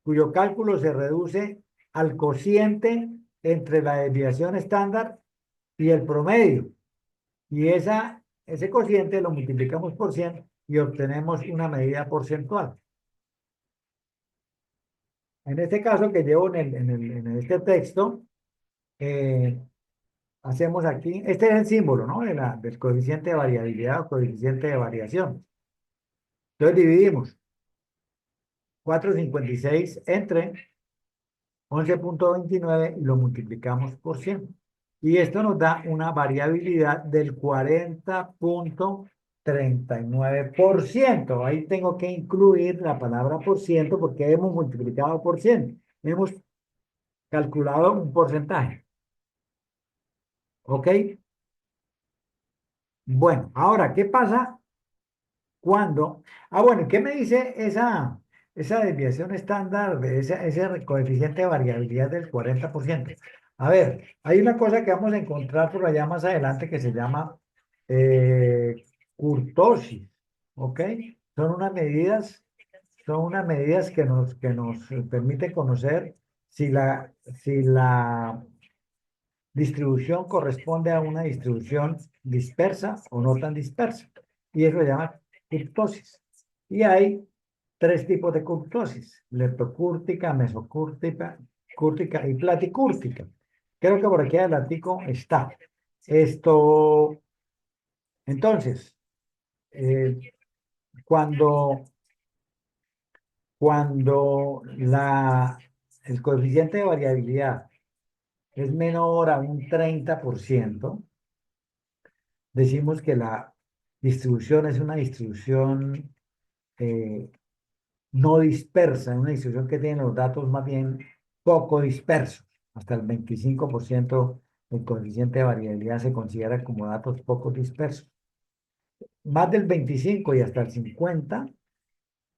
cuyo cálculo se reduce al cociente entre la desviación estándar y el promedio. Y ese cociente lo multiplicamos por 100 y obtenemos una medida porcentual. En este caso que llevo en este texto, eh, hacemos aquí, este es el símbolo, ¿no? Del coeficiente de variabilidad o coeficiente de variación. Entonces dividimos 4,56 entre 11,29 y lo multiplicamos por 100. Y esto nos da una variabilidad del 40,00 39%. Ahí tengo que incluir la palabra por ciento porque hemos multiplicado por 100. Hemos calculado un porcentaje. ¿Ok? Bueno, ahora, ¿qué pasa cuando? Ah, bueno, ¿y qué me dice esa desviación estándar de ese coeficiente de variabilidad del 40%? A ver, hay una cosa que vamos a encontrar por allá más adelante que se llama eh, kurtosis, ¿ok? Son unas medidas, son unas medidas que nos permiten conocer si la distribución corresponde a una distribución dispersa o no tan dispersa. Y eso se llama kurtosis. Y hay tres tipos de kurtosis: leptocúrtica, mesocúrtica, cúrtica y platicúrtica. Creo que por aquí adelantico está. Esto, entonces, eh, cuando, cuando el coeficiente de variabilidad es menor a un 30%, decimos que la distribución es una distribución eh, no dispersa, una distribución que tiene los datos más bien poco dispersos. Hasta el 25% del coeficiente de variabilidad se considera como datos poco dispersos. Más del 25 y hasta el 50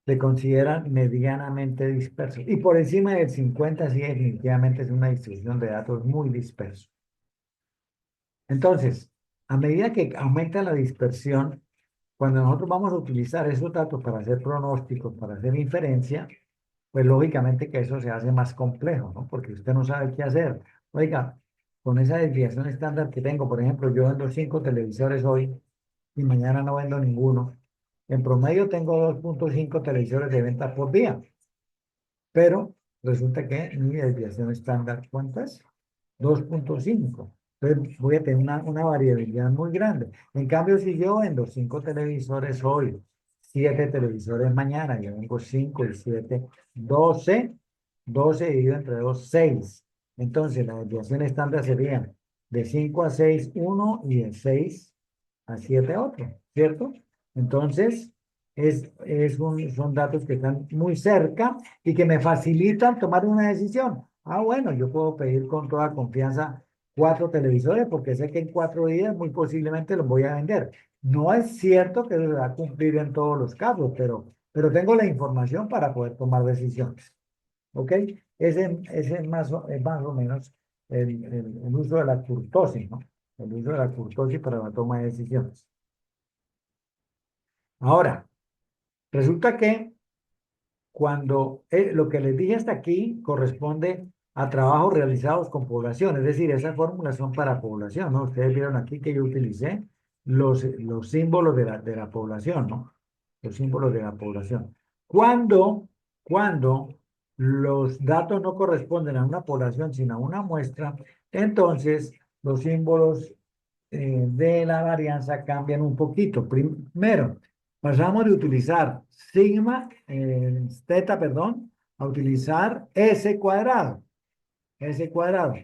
se consideran medianamente dispersos. Y por encima del 50 sí definitivamente es una distribución de datos muy dispersos. Entonces, a medida que aumenta la dispersión, cuando nosotros vamos a utilizar esos datos para hacer pronósticos, para hacer inferencia, pues lógicamente que eso se hace más complejo, ¿no? Porque usted no sabe qué hacer. Oiga, con esa desviación estándar que tengo, por ejemplo, yo vendo 5 televisores hoy y mañana no vendo ninguno. En promedio tengo 2.5 televisores de venta por día, pero resulta que mi desviación estándar, ¿cuánto es? 2.5. Entonces voy a tener una variabilidad muy grande. En cambio, si yo vendo 5 televisores hoy, 7 televisores mañana, yo vengo 5 y 7, 12, 12 dividido entre 2, 6. Entonces la desviación estándar sería de 5 a 6, 1 y de 6 a 7, otro, ¿cierto? Entonces, son datos que están muy cerca y que me facilitan tomar una decisión. Ah, bueno, yo puedo pedir con toda confianza 4 televisores porque sé que en 4 días muy posiblemente los voy a vender. No es cierto que se va a cumplir en todos los casos, pero tengo la información para poder tomar decisiones. ¿Ok? Ese es más o menos el uso de la kurtosis, ¿no? El uso de la kurtosis para la toma de decisiones. Ahora, resulta que cuando lo que les dije hasta aquí corresponde a trabajos realizados con población, es decir, esas fórmulas son para población, ¿no? Ustedes vieron aquí que yo utilicé los símbolos de la población, ¿no? Los símbolos de la población. Cuando los datos no corresponden a una población, sino a una muestra, entonces los símbolos de la varianza cambian un poquito. Primero, pasamos de utilizar θ, perdón, a utilizar S cuadrado. S cuadrado.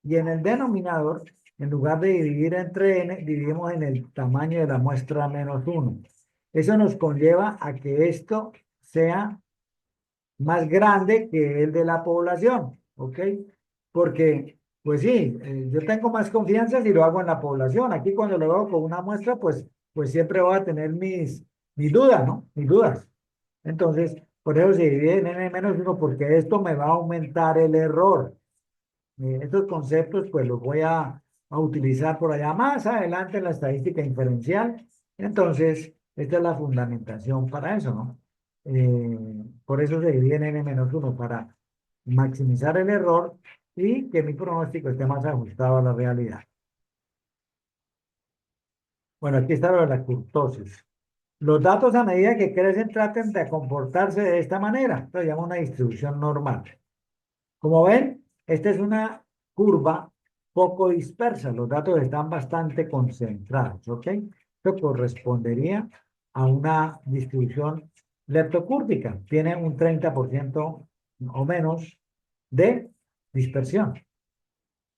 Y en el denominador, en lugar de dividir entre n, dividimos en el tamaño de la muestra menos 1. Eso nos conlleva a que esto sea más grande que el de la población, ¿ok? Porque, pues sí, yo tengo más confianza si lo hago en la población. Aquí cuando lo hago con una muestra, pues siempre voy a tener mis dudas, ¿no? Mis dudas. Entonces, por eso se divide en n-1 porque esto me va a aumentar el error. Estos conceptos, pues los voy a utilizar por allá más adelante en la estadística inferencial. Entonces, esta es la fundamentación para eso, ¿no? Por eso se divide en n-1 para maximizar el error y que mi pronóstico esté más ajustado a la realidad. Bueno, aquí está lo de la kurtosis. Los datos a medida que crecen traten de comportarse de esta manera. Esto se llama una distribución normal. Como ven, esta es una curva poco dispersa. Los datos están bastante concentrados, ¿ok? Esto correspondería a una distribución leptocúrtica. Tiene un 30% o menos de dispersión,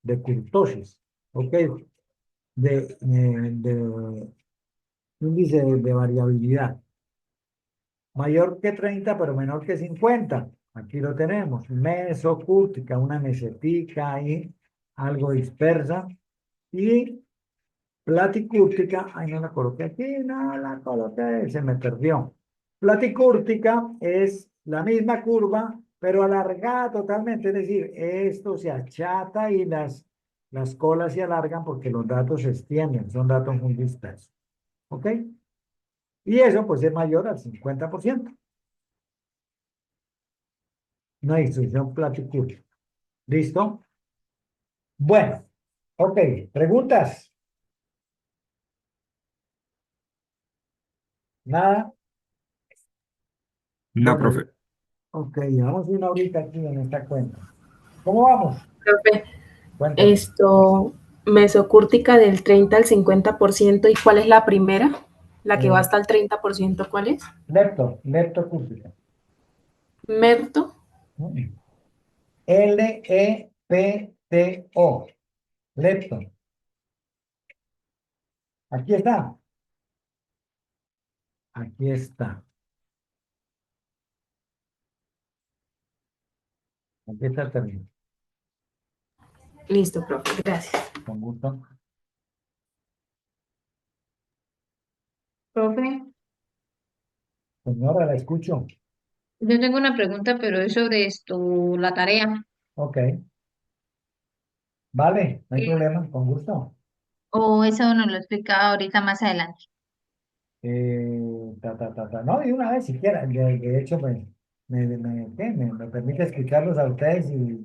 de kurtosis, ¿ok? De índice de variabilidad. Mayor que 30, pero menor que 50. Aquí lo tenemos. Mesocúrtica, una mesetica ahí, algo dispersa. Y platicúrtica, ay, no la coloqué aquí, no la coloqué, se me perdió. Platicúrtica es la misma curva, pero alargada totalmente, es decir, esto se achata y las colas se alargan porque los datos se extienden, son datos muy dispersos. ¿Ok? Y eso pues es mayor al 50%. Una distribución platicúrtica. ¿Listo? Bueno, ok, preguntas. Nada. No, Bueno, profe. ok, llevamos una horita aquí en esta cuenta. ¿Cómo vamos? Profe, Cuéntame. mesocúrtica del 30 al 50%, ¿y cuál es la primera? La que va Eh, hasta el 30%, ¿cuál es? leptocúrtica. Merto. Lepto. Lepto. Aquí está. Aquí está. Aquí está el término. Listo, profe, gracias. Con gusto. Profe, Señora, la escucho. yo tengo una pregunta, pero es sobre esto, la tarea. Ok. Vale, no hay Eh, problema. Con gusto. o eso nos lo explica ahorita más adelante. No, de una vez siquiera. De hecho, ¿qué? Me permite explicarlos a ustedes y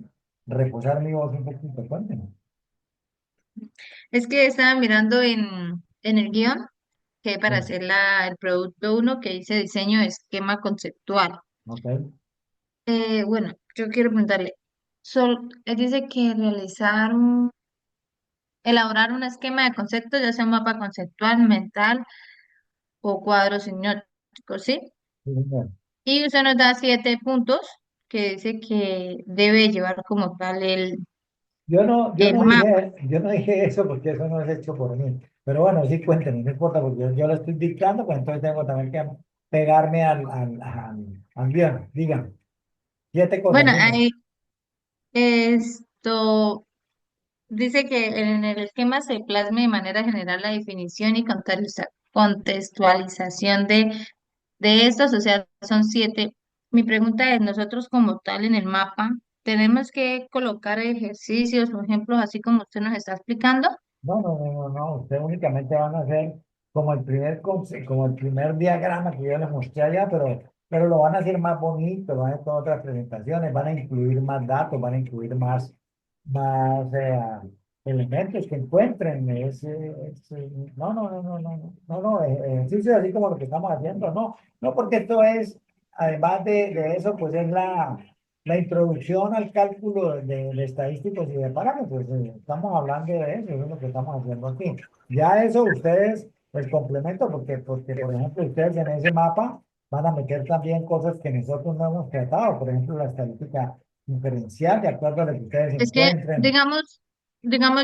reposar mi voz un poquito. Cuéntenme. Es que estaba mirando en el guión que hay para Sí. hacer el producto uno que dice diseño de esquema conceptual. Ok. Bueno, yo quiero preguntarle, él dice que elaborar un esquema de conceptos, ya sea un mapa conceptual, mental o cuadro semiótico, ¿sí? Sí, señor. Y usted nos da 7 puntos que dice que debe llevar como tal el mapa. Yo no dije eso porque eso no es hecho por mí. Pero bueno, sí, cuéntenme, no importa, porque yo lo estoy dictando, pues entonces tengo también que pegarme al guión. Digan, 7 cosas, Bueno, dime. ahí esto dice que en el esquema se plasme de manera general la definición y contextualización de estos, o sea, son 7. Mi pregunta es, nosotros como tal en el mapa, ¿tenemos que colocar ejercicios o ejemplos así como usted nos está explicando? No. Ustedes únicamente van a hacer como el primer diagrama que yo les mostré allá, pero lo van a hacer más bonito, van a hacer con otras presentaciones, van a incluir más datos, van a incluir más elementos que encuentren. Ejercicios así como lo que estamos haciendo, no, porque esto es, además de eso, pues es la introducción al cálculo de estadísticos y de parámetros. Estamos hablando de eso, eso es lo que estamos haciendo aquí. Ya eso ustedes, pues complemento, porque por ejemplo, ustedes en ese mapa van a meter también cosas que nosotros no hemos tratado, por ejemplo, la estadística inferencial, de acuerdo a lo que ustedes Es que, encuentren. digamos,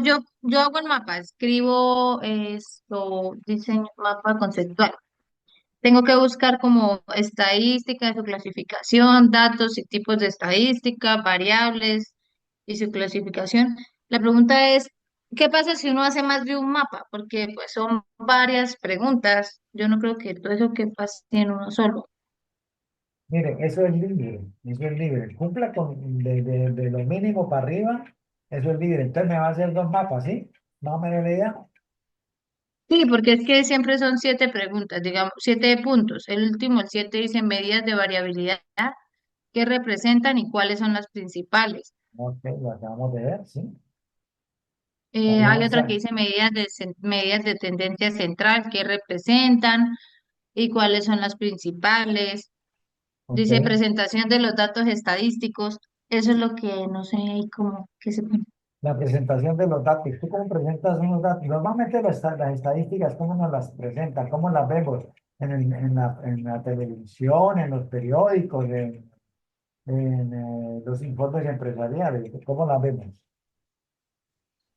yo hago el mapa, escribo esto, diseño mapa conceptual. Tengo que buscar como estadísticas, su clasificación, datos y tipos de estadística, variables y su clasificación. La pregunta es, ¿qué pasa si uno hace más de un mapa? Porque pues son varias preguntas. Yo no creo que todo eso que pase en uno solo. Mire, eso es libre. Cumpla con de lo mínimo para arriba, eso es libre. Entonces me va a hacer 2 mapas, ¿sí? Más o menos la idea. Sí, porque es que siempre son 7 preguntas, digamos, 7 puntos. El último, el 7, dice medidas de variabilidad, qué representan y cuáles son las principales. Ok, lo acabamos de ver, ¿sí? Hay Estaríamos, otra que dice medidas de tendencia central, qué representan y cuáles son las principales. ok. Dice presentación de los datos estadísticos. Eso es lo que no sé ahí como que se pone. La presentación de los datos. ¿Tú cómo presentas unos datos? Normalmente las estadísticas, ¿cómo nos las presentan? ¿Cómo las vemos? En la televisión, en los periódicos, en los informes empresariales. ¿Cómo las vemos?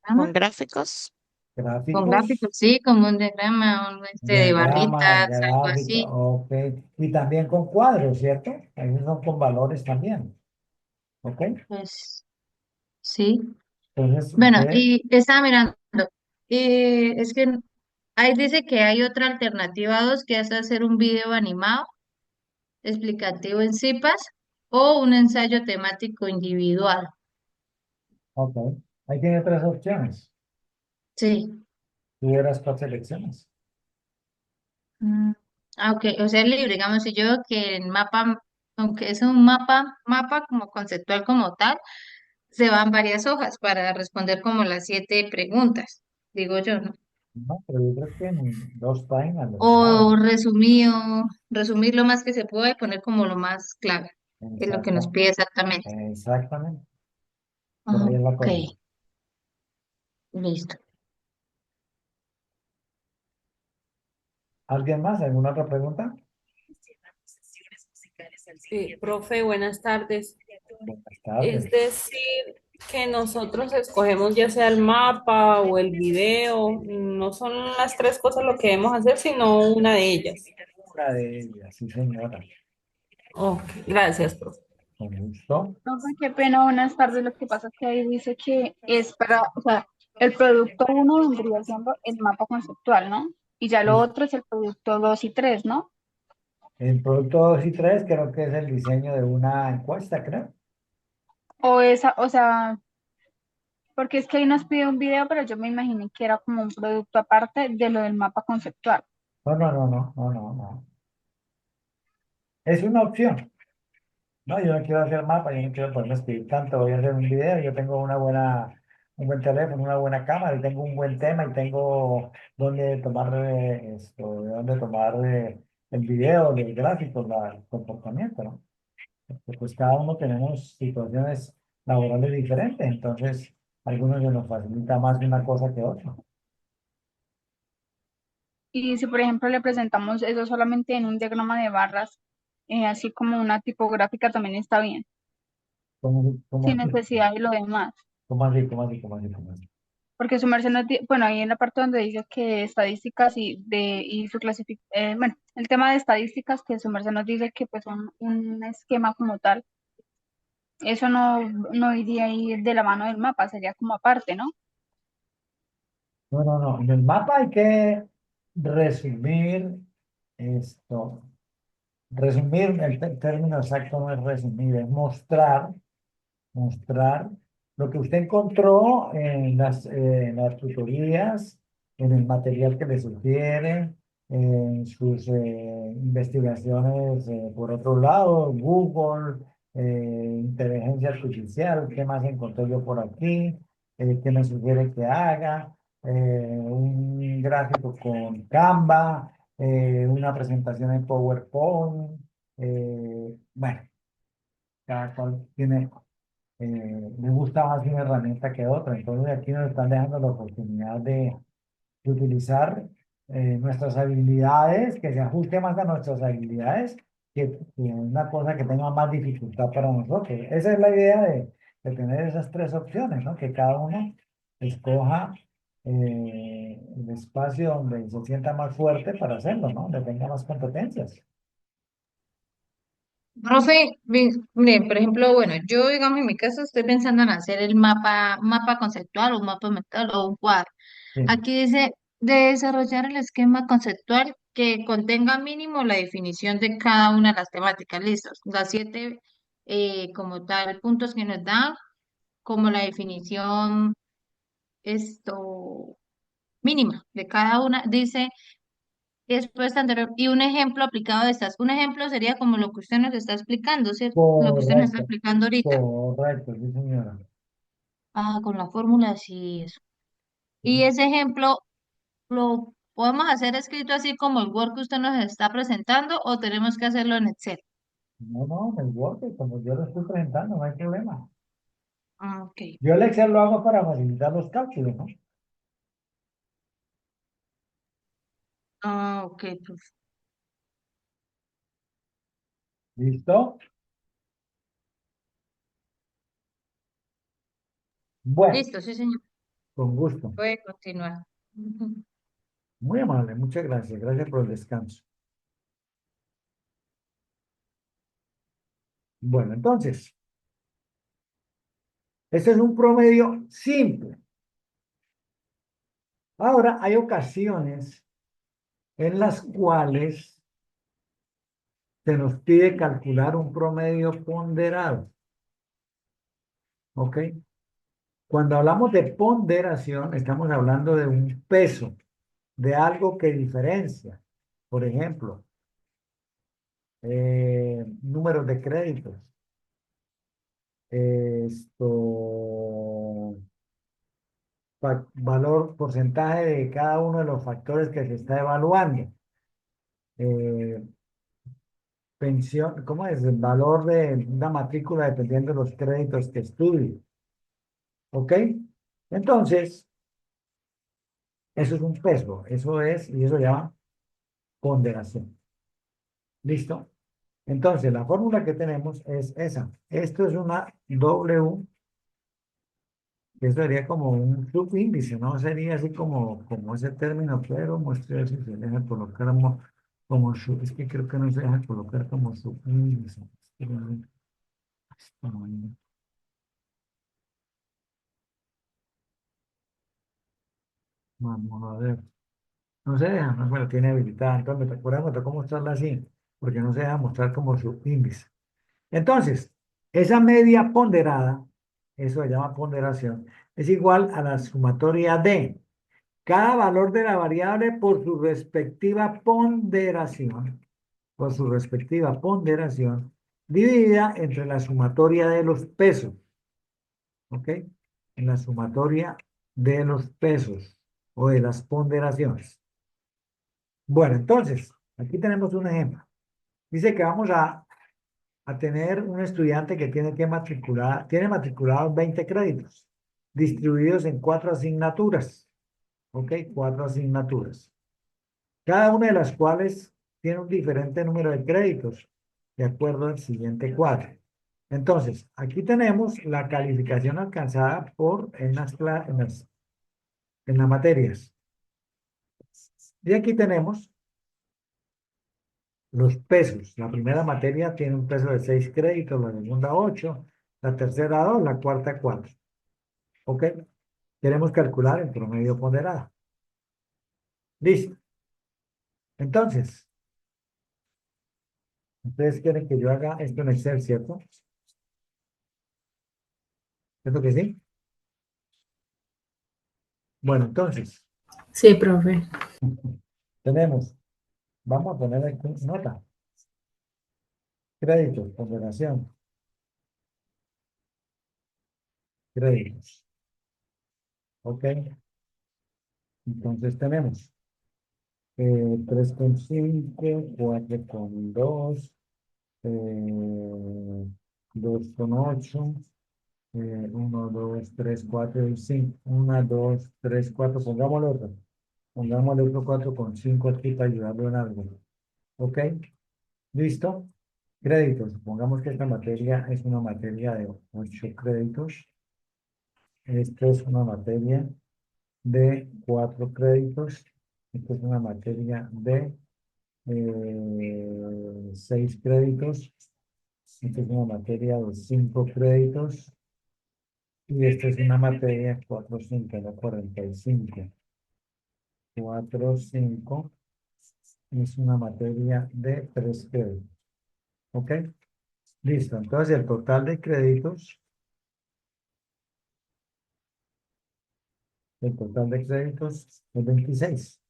Ah, con gráficos. Con Gráficos, gráficos, sí, con un diagrama, un de diagramas, barritas, algo gráficos, así. ok. Y también con cuadros, ¿cierto? Esos son con valores también, ¿ok? Pues sí. Entonces, Bueno, usted, y estaba mirando. Es que ahí dice que hay otra alternativa dos, que es hacer un video animado explicativo en CIPAS o un ensayo temático individual. ok. Ahí tiene tres opciones. Sí. Tú verás cuál selecciones. Mm, ok, o sea, es libre, digamos, si yo veo que el mapa, aunque es un mapa como conceptual como tal, se van varias hojas para responder como las 7 preguntas, digo yo, ¿no? No, pero yo creo que en dos páginas lo O saben. resumido, resumir lo más que se pueda y poner como lo más clave, es lo que nos Exacto, pide exactamente. exactamente. Por Ah, ahí es la ok, cosa. listo. ¿Alguien más? ¿Alguna otra pregunta? Profe, buenas tardes. Buenas Es tardes. decir, que nosotros escogemos ya sea el mapa o el video, no son las tres cosas lo que debemos hacer, sino una de ellas. Una de ellas, sí, señora. Ok, gracias, profe. Con gusto. Profe, qué pena, buenas tardes. Lo que pasa es que ahí dice que es para, o sea, el producto uno vendría siendo el mapa conceptual, ¿no? Y ya lo Sí. otro es el producto 2 y 3, ¿no? El producto 2 y 3 creo que es el diseño de una encuesta, creo. O esa, o sea, porque es que ahí nos pide un video, pero yo me imaginé que era como un producto aparte de lo del mapa conceptual. No, no, no, no, no, no, no. Es una opción. No, yo no quiero hacer mapa, yo no quiero ponerme a escribir tanto, voy a hacer un video, yo tengo un buen teléfono, una buena cámara, y tengo un buen tema, y tengo dónde tomar dónde tomar el video, el gráfico, el comportamiento, ¿no? Porque pues cada uno tenemos situaciones laborales diferentes, entonces a algunos se nos facilita más una cosa que otra. Y si, por ejemplo, le presentamos eso solamente en un diagrama de barras, así como una tipográfica también está bien, ¿Cómo sin así? necesidad de lo demás. ¿Cómo así? ¿Cómo así? ¿Cómo así? ¿Cómo así? Porque su merced nos bueno, ahí en la parte donde dice que estadísticas y su clasificación, bueno, el tema de estadísticas que su merced nos dice que pues un esquema como tal, eso no iría ahí de la mano del mapa, sería como aparte, ¿no? No, no, no. En el mapa hay que resumir esto. Resumir, el término exacto no es resumir, es mostrar lo que usted encontró en las tutorías, en el material que le sugiere, en sus investigaciones por otro lado, Google, inteligencia artificial, ¿qué más encontré yo por aquí? ¿Qué me sugiere que haga? Un gráfico con Canva, una presentación en PowerPoint, bueno, cada cual tiene me gusta más una herramienta que otra. Entonces aquí nos están dejando la oportunidad de utilizar nuestras habilidades, que se ajuste más a nuestras habilidades, que una cosa que tenga más dificultad para nosotros. Esa es la idea de tener esas tres opciones, ¿no? Que cada uno escoja el espacio donde se sienta más fuerte para hacerlo, ¿no? Donde tenga más competencias. Profe, mire, por ejemplo, bueno, yo digamos en mi caso estoy pensando en hacer el mapa conceptual o un mapa mental o un cuadro. Sí. Aquí dice de desarrollar el esquema conceptual que contenga mínimo la definición de cada una de las temáticas. Listos. Las 7 como tal puntos que nos dan, como la definición esto mínima de cada una. Dice respuesta anterior y un ejemplo aplicado de estas. Un ejemplo sería como lo que usted nos está explicando, ¿cierto? Lo que usted nos está Correcto, explicando ahorita. correcto, sí, señora. Ah, con la fórmula sí, eso. Y ese ejemplo lo podemos hacer escrito así como el Word que usted nos está presentando o tenemos que hacerlo en Excel. No, no, en el Word, como yo lo estoy presentando, no hay problema. Ah, ok. Yo el Excel lo hago para facilitar los cálculos, ¿no? Ah, ok, pues. ¿Listo? Bueno, Listo, sí, señor. con gusto. Puede continuar. Ujú. Muy amable, muchas gracias. Gracias por el descanso. Bueno, entonces, este es un promedio simple. Ahora, hay ocasiones en las cuales se nos pide calcular un promedio ponderado. ¿Ok? Cuando hablamos de ponderación, estamos hablando de un peso, de algo que diferencia. Por ejemplo, números de créditos. Esto, valor, porcentaje de cada uno de los factores que se está evaluando. Eh, pensión, ¿cómo es? El valor de una matrícula dependiendo de los créditos que estudie. ¿Ok? Entonces, eso es un peso, eso es, y eso se llama ponderación. ¿Listo? Entonces, la fórmula que tenemos es esa. Esto es una W, que eso sería como un subíndice, ¿no? Sería así como ese término, pero muestre si se deja colocar como sub, es que creo que no se deja colocar como subíndice. Vamos a ver. No se deja, no me lo tiene habilitada. Entonces, me tocó mostrarla así, porque no se deja mostrar como subíndice. Entonces, esa media ponderada, eso se llama ponderación, es igual a la sumatoria de cada valor de la variable por su respectiva ponderación, dividida entre la sumatoria de los pesos, ¿ok? En la sumatoria de los pesos o de las ponderaciones. Bueno, entonces, aquí tenemos un ejemplo. Dice que vamos a tener un estudiante que tiene matriculados 20 créditos, distribuidos en 4 asignaturas, ¿ok? 4 asignaturas, cada una de las cuales tiene un diferente número de créditos, de acuerdo al siguiente cuadro. Entonces, aquí tenemos la calificación alcanzada en las materias. Y aquí tenemos los pesos. La primera materia tiene un peso de 6 créditos, la segunda 8, la tercera 2, la cuarta 4. ¿Ok? Queremos calcular el promedio ponderado. Listo. Entonces, ustedes quieren que yo haga esto en Excel, ¿cierto? ¿Cierto que sí? Bueno, entonces, Sí, profe. tenemos, vamos a poner aquí nota, créditos, ponderación, créditos. ¿Ok? Entonces tenemos 3,5, 4,2, 2,8, 1, 2, 3, 4 y 5. 1, 2, 3, 4. Pongámosle otro. Pongámosle otro 4,5 aquí para ayudarlo en algo. ¿Ok? ¿Listo? Créditos. Supongamos que esta materia es una materia de 8 créditos. Esto es una materia de 4 créditos. Esto es una materia de 6 créditos. Esta es una materia de 5 créditos. Y esta es una materia 4, 5, no 45. 4, 5 es una materia de 3 créditos. ¿Ok? Listo. Entonces el total de créditos es 26.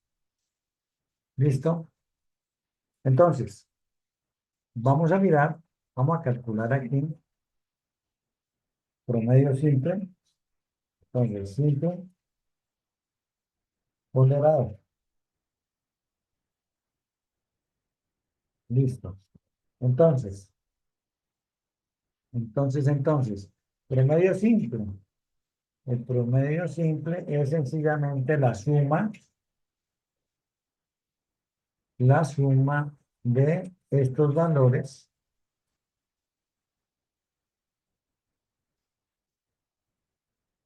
¿Listo? Entonces, vamos a mirar, vamos a calcular aquí promedio simple. Entonces, simple ponderado. Listo. Entonces, entonces, promedio simple. El promedio simple es sencillamente la suma de estos valores.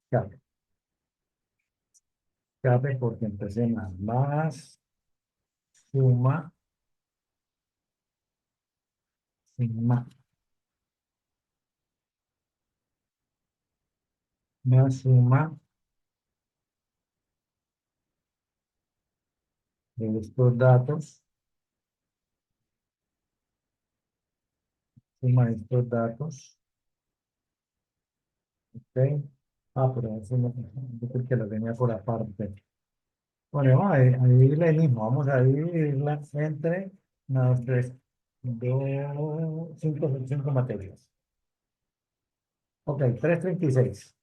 Claro. escape porque empecé mal. Más suma sin más. Más suma de estos datos. Suma de estos datos. Ok. Ah, pero eso no, yo creo que lo tenía por aparte. Bueno, vamos a dividirla ahí mismo. Vamos a dividirla entre las tres, dos, cinco materias. Ok, 336.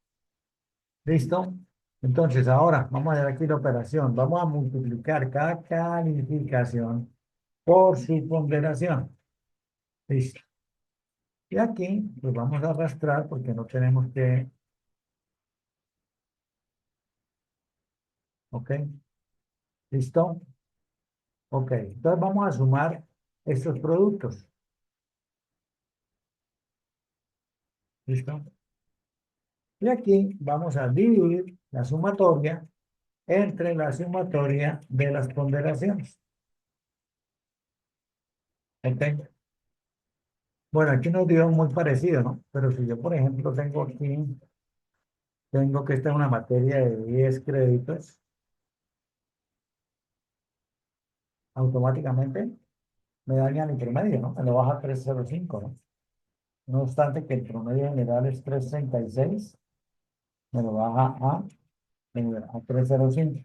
¿Listo? Entonces, ahora vamos a ver aquí la operación. Vamos a multiplicar cada calificación por su ponderación. Listo. Y aquí, pues vamos a arrastrar porque no tenemos que... ¿Ok? ¿Listo? Ok. Entonces vamos a sumar estos productos. ¿Listo? Y aquí vamos a dividir la sumatoria entre la sumatoria de las ponderaciones. ¿Ok? Bueno, aquí nos dio muy parecido, ¿no? Pero si yo, por ejemplo, tengo aquí, tengo que esta es una materia de 10 créditos, automáticamente me dañan el promedio, ¿no? Me lo baja a 305, ¿no? No obstante que el promedio general es 336, me lo baja a 305.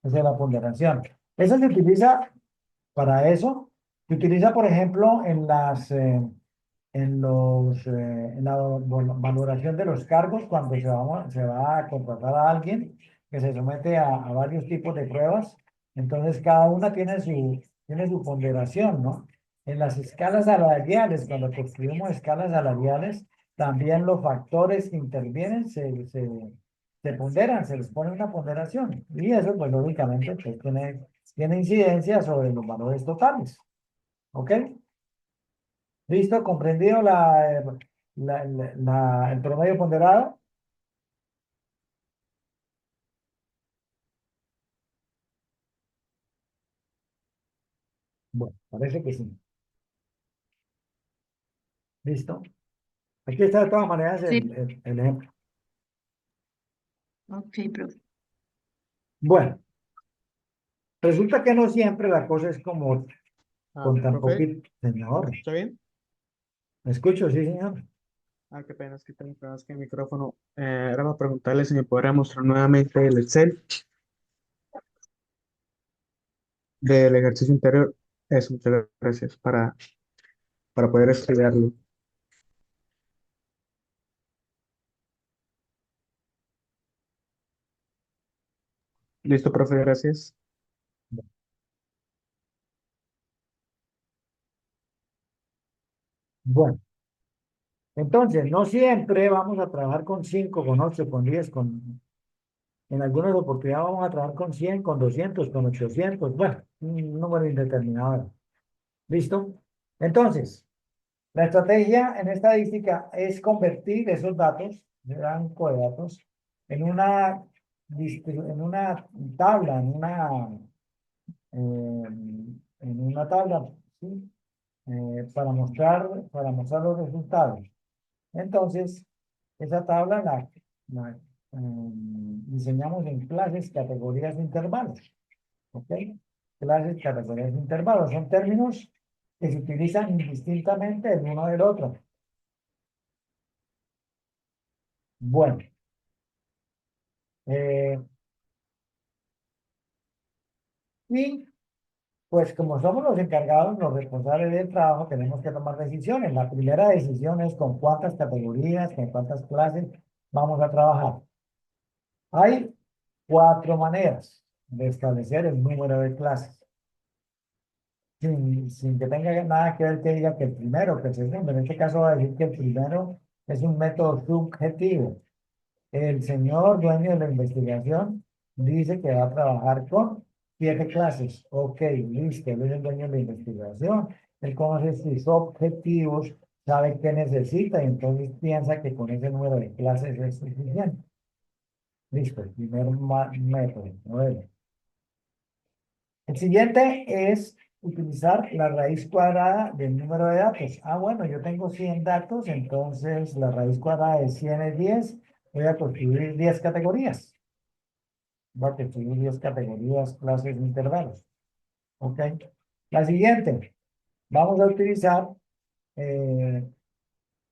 Esa es la ponderación. Eso se utiliza para eso. Se utiliza, por ejemplo, en la valoración de los cargos, cuando se va a contratar a alguien que se somete a varios tipos de pruebas. Entonces, cada una tiene su ponderación, ¿no? En las escalas salariales, cuando construimos escalas salariales, también los factores que intervienen se ponderan, se les pone una ponderación. Y eso, pues, lógicamente, pues, tiene incidencia sobre los valores totales. ¿Ok? ¿Listo? ¿Comprendido el promedio ponderado? Bueno, parece que sí. ¿Listo? Aquí está de todas maneras Sí, el ejemplo. ok, profe. Bueno, resulta que no siempre la cosa es como con tan Profe, poquito. Señor, ¿está bien? ¿me escucho? Sí, señor. Qué pena, es que tengo problemas con el micrófono. Era para preguntarle si me podría mostrar nuevamente el Excel del ejercicio interior. Eso, muchas gracias, para poder estudiarlo. Listo, profe, gracias. Bueno, entonces, no siempre vamos a trabajar con 5, con 8, con 10, en algunas oportunidades vamos a trabajar con 100, con 200, con 800. Bueno, un número indeterminado. ¿Listo? Entonces, la estrategia en estadística es convertir esos datos, de banco de datos, en una tabla, en una tabla, ¿sí? Para mostrar los resultados. Entonces, esa tabla diseñamos en clases, categorías, intervalos. ¿Ok? Clases, categorías, intervalos. Son términos que se utilizan indistintamente el uno del otro. Bueno, eh, y pues como somos los encargados, los responsables del trabajo, tenemos que tomar decisiones. La primera decisión es con cuántas categorías, con cuántas clases vamos a trabajar. Hay 4 maneras de establecer el número de clases. Sin que tenga nada que ver que diga que el primero, que el segundo. En este caso va a decir que el primero es un método subjetivo. El señor dueño de la investigación dice que va a trabajar con 7 clases. Ok, listo, él es el dueño de la investigación. Él conoce sus objetivos, sabe qué necesita y entonces piensa que con ese número de clases es suficiente. Listo, el primer método. Modelo. El siguiente es utilizar la raíz cuadrada del número de datos. Ah, bueno, yo tengo 100 datos, entonces la raíz cuadrada de 100 es 10. Voy a construir 10 categorías. Voy a construir 10 categorías, clases, intervalos. ¿Ok? La siguiente, vamos a utilizar eh,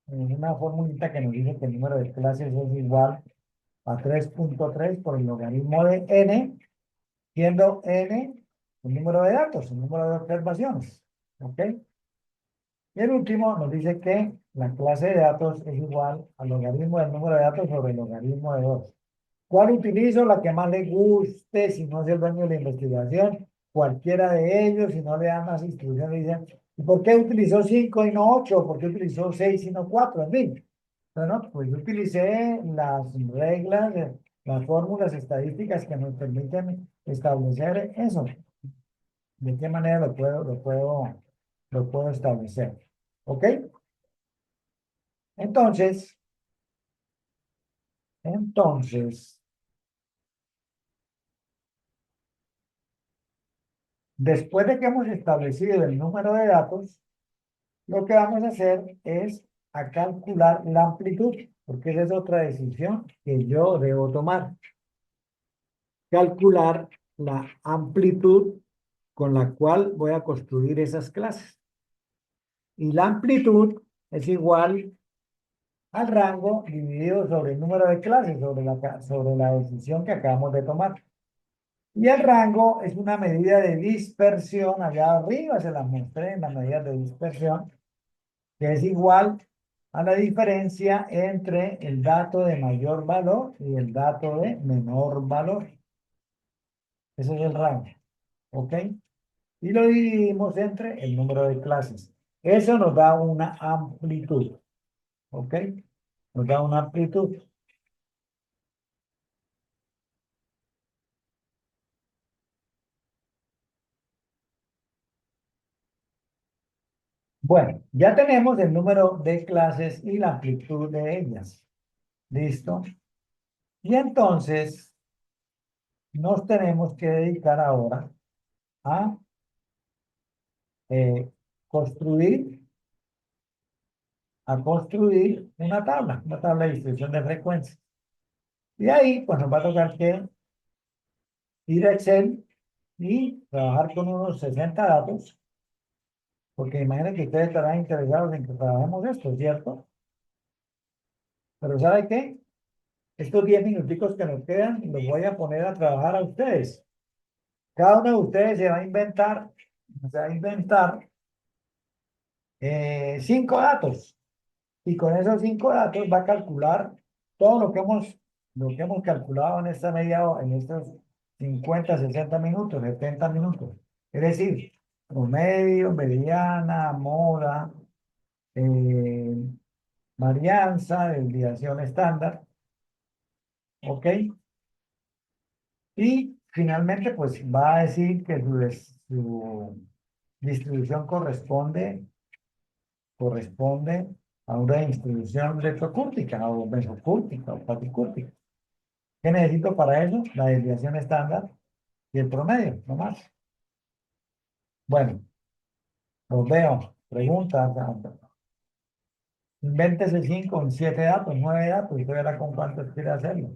una formulita que nos dice que el número de clases es igual a 3.3 por el logaritmo de n, siendo n el número de datos, el número de observaciones. ¿Ok? Y el último nos dice que la clase de datos es igual al logaritmo del número de datos sobre el logaritmo de 2. ¿Cuál utilizo? La que más le guste, si no es el dueño de la investigación, cualquiera de ellos, si no le dan las instrucciones, dicen, ¿y por qué utilizó 5 y no 8? ¿Por qué utilizó 6 y no 4? En fin. Bueno, pues yo utilicé las reglas, las fórmulas estadísticas que nos permiten establecer eso. ¿De qué manera lo puedo establecer? ¿Ok? Entonces, entonces, después de que hemos establecido el número de datos, lo que vamos a hacer es a calcular la amplitud, porque esa es otra decisión que yo debo tomar. Calcular la amplitud con la cual voy a construir esas clases. Y la amplitud es igual al rango dividido sobre el número de clases, sobre la decisión que acabamos de tomar. Y el rango es una medida de dispersión, allá arriba se la mostré en la medida de dispersión, que es igual a la diferencia entre el dato de mayor valor y el dato de menor valor. Ese es el rango, ¿ok? Y lo dividimos entre el número de clases. Eso nos da una amplitud, ¿ok? Nos da una amplitud. Bueno, ya tenemos el número de clases y la amplitud de ellas. ¿Listo? Y entonces nos tenemos que dedicar ahora a eh, construir, una tabla de distribución de frecuencias. Y ahí, pues nos va a tocar que ir a Excel y trabajar con unos 60 datos, porque imaginen que ustedes estarán interesados en que trabajemos esto, ¿cierto? Pero ¿sabe qué? Estos 10 minuticos que nos quedan, los voy a poner a trabajar a ustedes. Cada uno de ustedes se va a inventar 5 datos. Y con esos 5 datos va a calcular todo lo que hemos calculado en esta en estos 50, 60 minutos, 70 minutos. Es decir, promedio, mediana, moda, eh, varianza, desviación estándar. ¿Ok? Y finalmente, pues va a decir que su distribución corresponde a una distribución retrocúrtica o mesocúrtica o paticúrtica. ¿Qué necesito para eso? La desviación estándar y el promedio, no más. Bueno, los veo. Preguntas. Invéntese 5, 7 datos, 9 datos y usted verá con cuántos quiere hacerlo.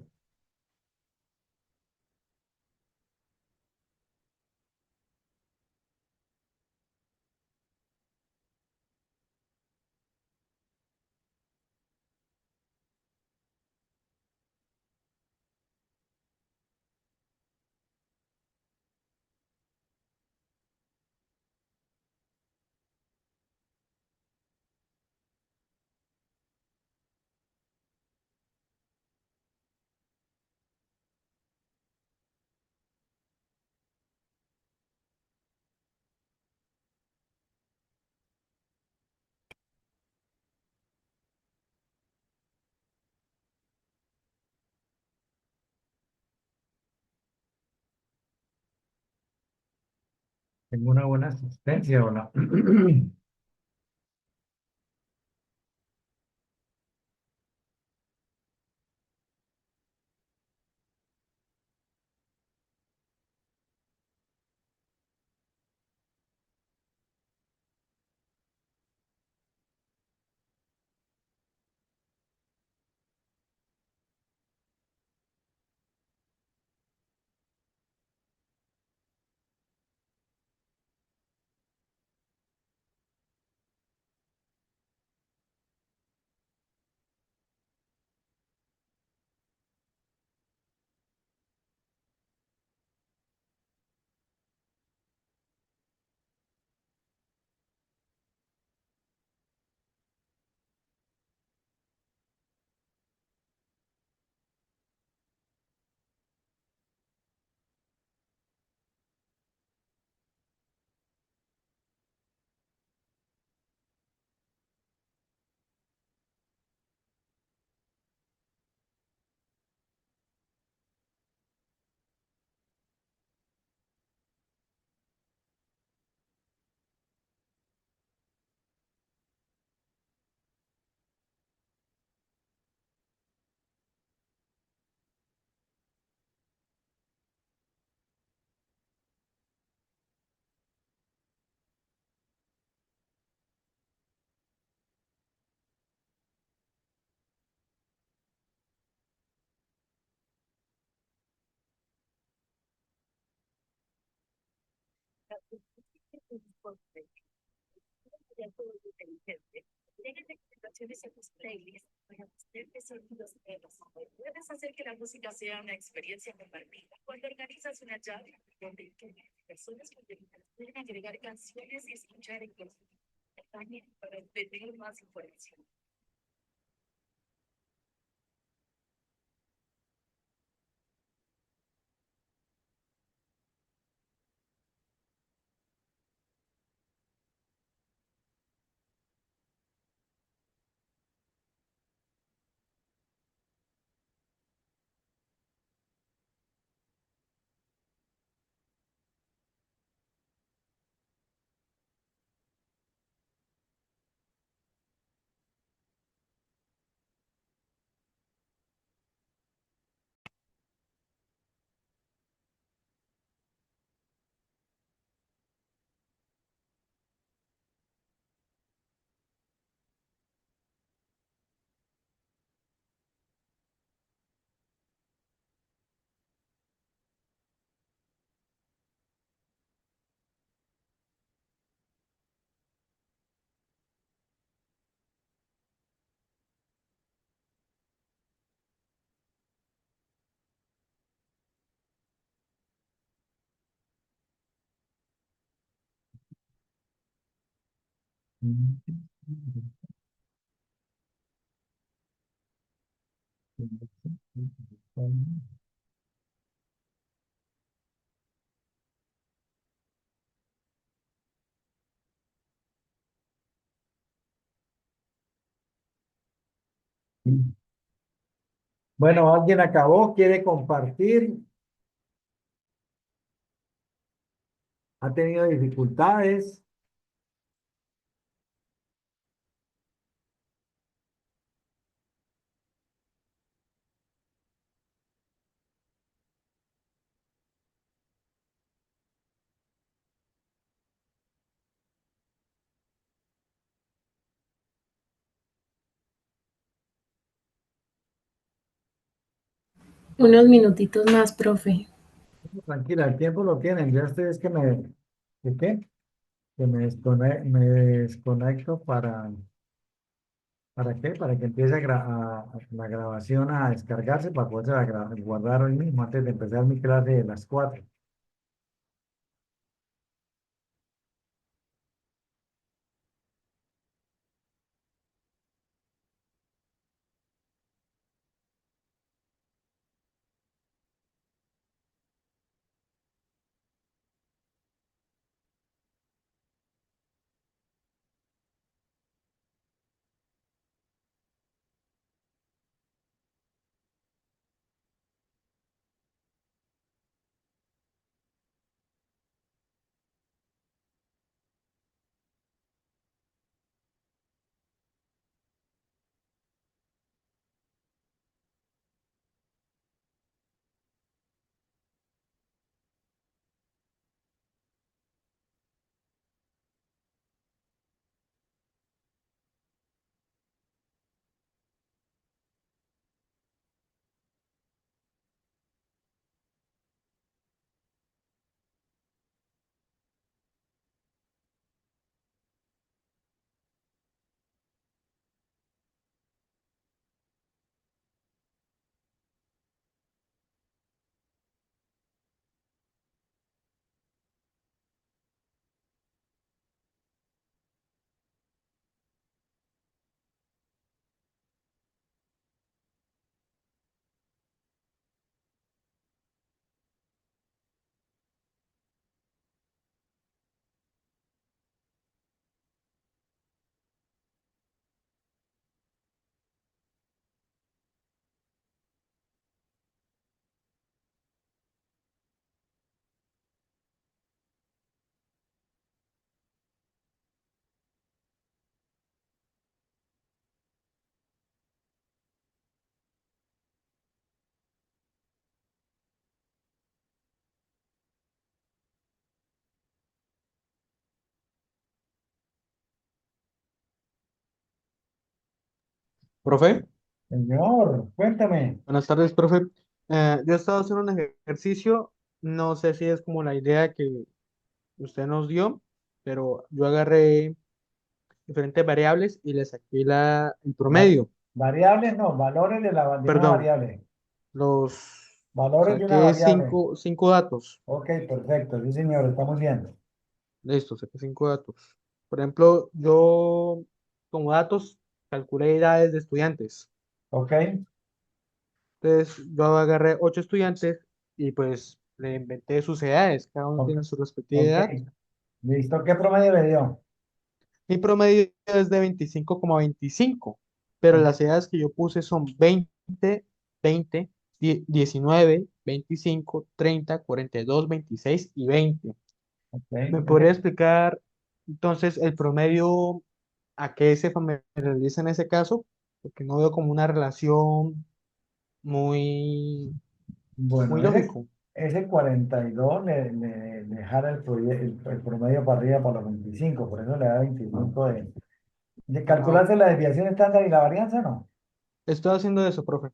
Tengo una buena asistencia, hola. Bueno, ¿alguien acabó? ¿Quiere compartir? ¿Ha tenido dificultades? Unos minutitos más, profe. Tranquila, el tiempo lo tienen. Ya ustedes ¿de qué? Que me desconecto ¿para qué? Para que empiece la grabación a descargarse para poderse guardar hoy mismo antes de empezar mi clase de las 4. Profe, Señor, cuéntame. buenas tardes, profe. Yo estaba haciendo un ejercicio, no sé si es como la idea usted nos dio, pero yo agarré diferentes variables y le saqué el Va- promedio. Variables, no, valores de una Perdón, variable. los Valores de una saqué variable. cinco datos. Ok, perfecto. Sí, señor, estamos viendo. Listo, saqué 5 datos. Por ejemplo, yo como datos calculé edades de estudiantes. Ok, Entonces, yo agarré 8 estudiantes y pues le inventé sus edades. Cada uno o- tiene su respectiva ok. edad. Listo. ¿Qué promedio le dio? Mi promedio es de 25,25, pero Ok, las edades que yo puse son 20, 19, 25, 30, 42, 26 y 20. ok. ¿Me podría explicar entonces el promedio a qué se familiariza en ese caso? Porque no veo como una relación muy, muy Bueno, lógico. ese 42 le jala el promedio para arriba para los 25, por eso le da 25 de Ah, calcularse la desviación estándar y la varianza, ¿no? estoy haciendo eso, profe.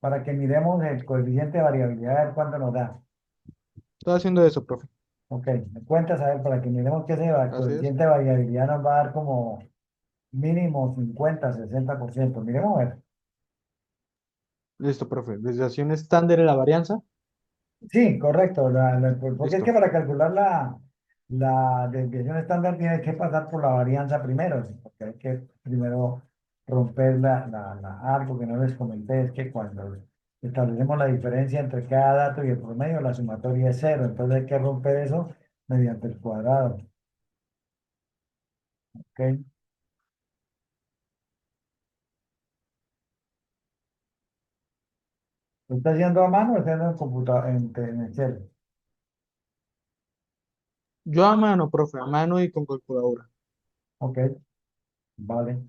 Para que miremos el coeficiente de variabilidad, a ver cuánto nos da. Estoy haciendo eso, profe. Ok, me cuentas, a ver, para que miremos que ese Así es. coeficiente de variabilidad nos va a dar como mínimo 50, 60%. Miremos, a ver. Listo, profe. Desviación estándar de la varianza. Sí, correcto. Porque es que Listo. para calcular la desviación estándar tienes que pasar por la varianza primero, ¿sí? Porque hay que primero romper algo que no les comenté, es que cuando establecemos la diferencia entre cada dato y el promedio, la sumatoria es cero, entonces hay que romper eso mediante el cuadrado. ¿Ok? ¿Lo está haciendo a mano o está haciendo en computador, en Excel? Yo a mano, profe, a mano y con calculadora. Ok, vale.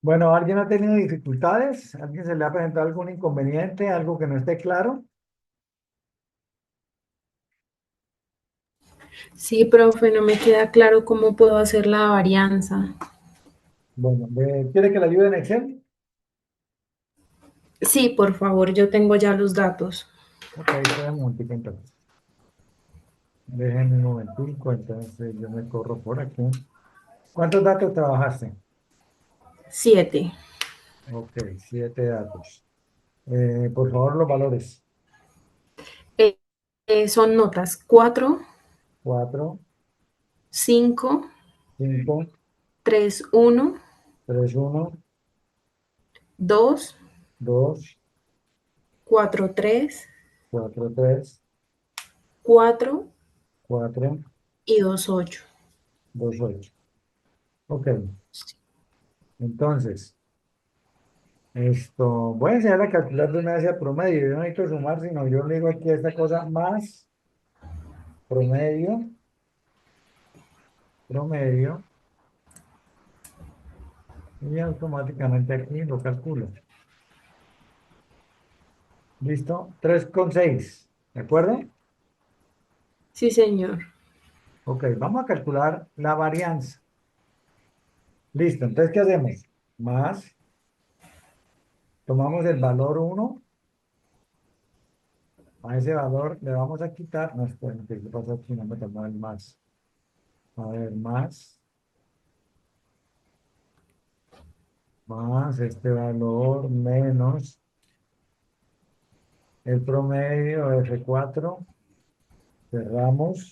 Bueno, ¿alguien ha tenido dificultades? ¿Alguien se le ha presentado algún inconveniente, algo que no esté claro? Sí, profe, no me queda claro cómo puedo hacer la varianza. Bueno, ¿quiere que le ayude en Excel? Sí, por favor, yo tengo ya los datos. Ok, espera un momentito entonces. Déjenme un momentico, entonces yo me corro por aquí. ¿Cuántos datos trabajaste? 7. Ok, 7 datos. Por favor, los valores. Son notas 4, 4, 5, 5, 3, 1, 3, 1, 2, 2, 4, 3, 4, 3, 4 4, y 2, 8. 2, 8. Ok, entonces, voy a enseñar a calcular de una vez el promedio. Yo no necesito sumar, sino yo le digo aquí esta cosa más promedio, promedio, y automáticamente aquí lo calculo. ¿Listo? 3,6. ¿De acuerdo? Sí, señor. Ok, vamos a calcular la varianza. Listo, entonces, ¿qué hacemos? Más, tomamos el valor 1, a ese valor le vamos a quitar, no, esperen, ¿qué pasa aquí? No me tomó el más. A ver, más este valor menos el promedio F4, cerramos,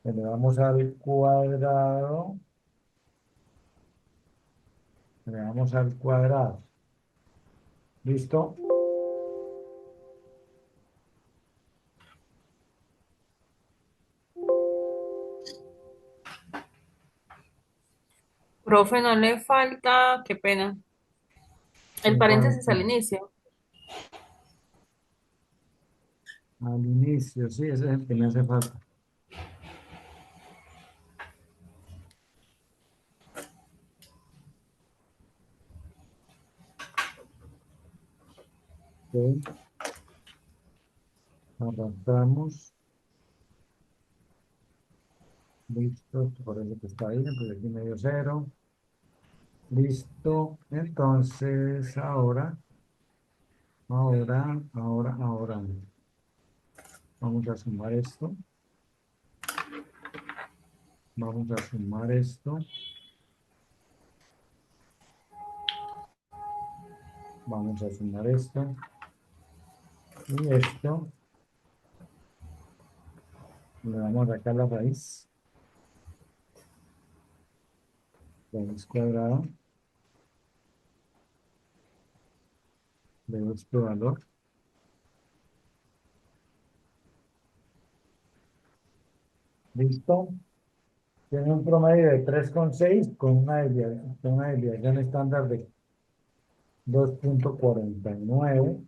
elevamos al cuadrado, elevamos al cuadrado. ¿Listo? Profe, no le falta, qué pena, el paréntesis al inicio. Al inicio, sí, ese es el que me hace falta. Ok, arrastramos. Listo, por eso que está bien, pues aquí medio cero. Listo. Entonces, ahora. Vamos a sumar esto. Vamos a sumar esto. Vamos a sumar esto. Y esto. Le vamos a sacar la raíz. Raíz cuadrada de este valor. Listo. Tiene un promedio de 3,6 con una desviación estándar de 2,49.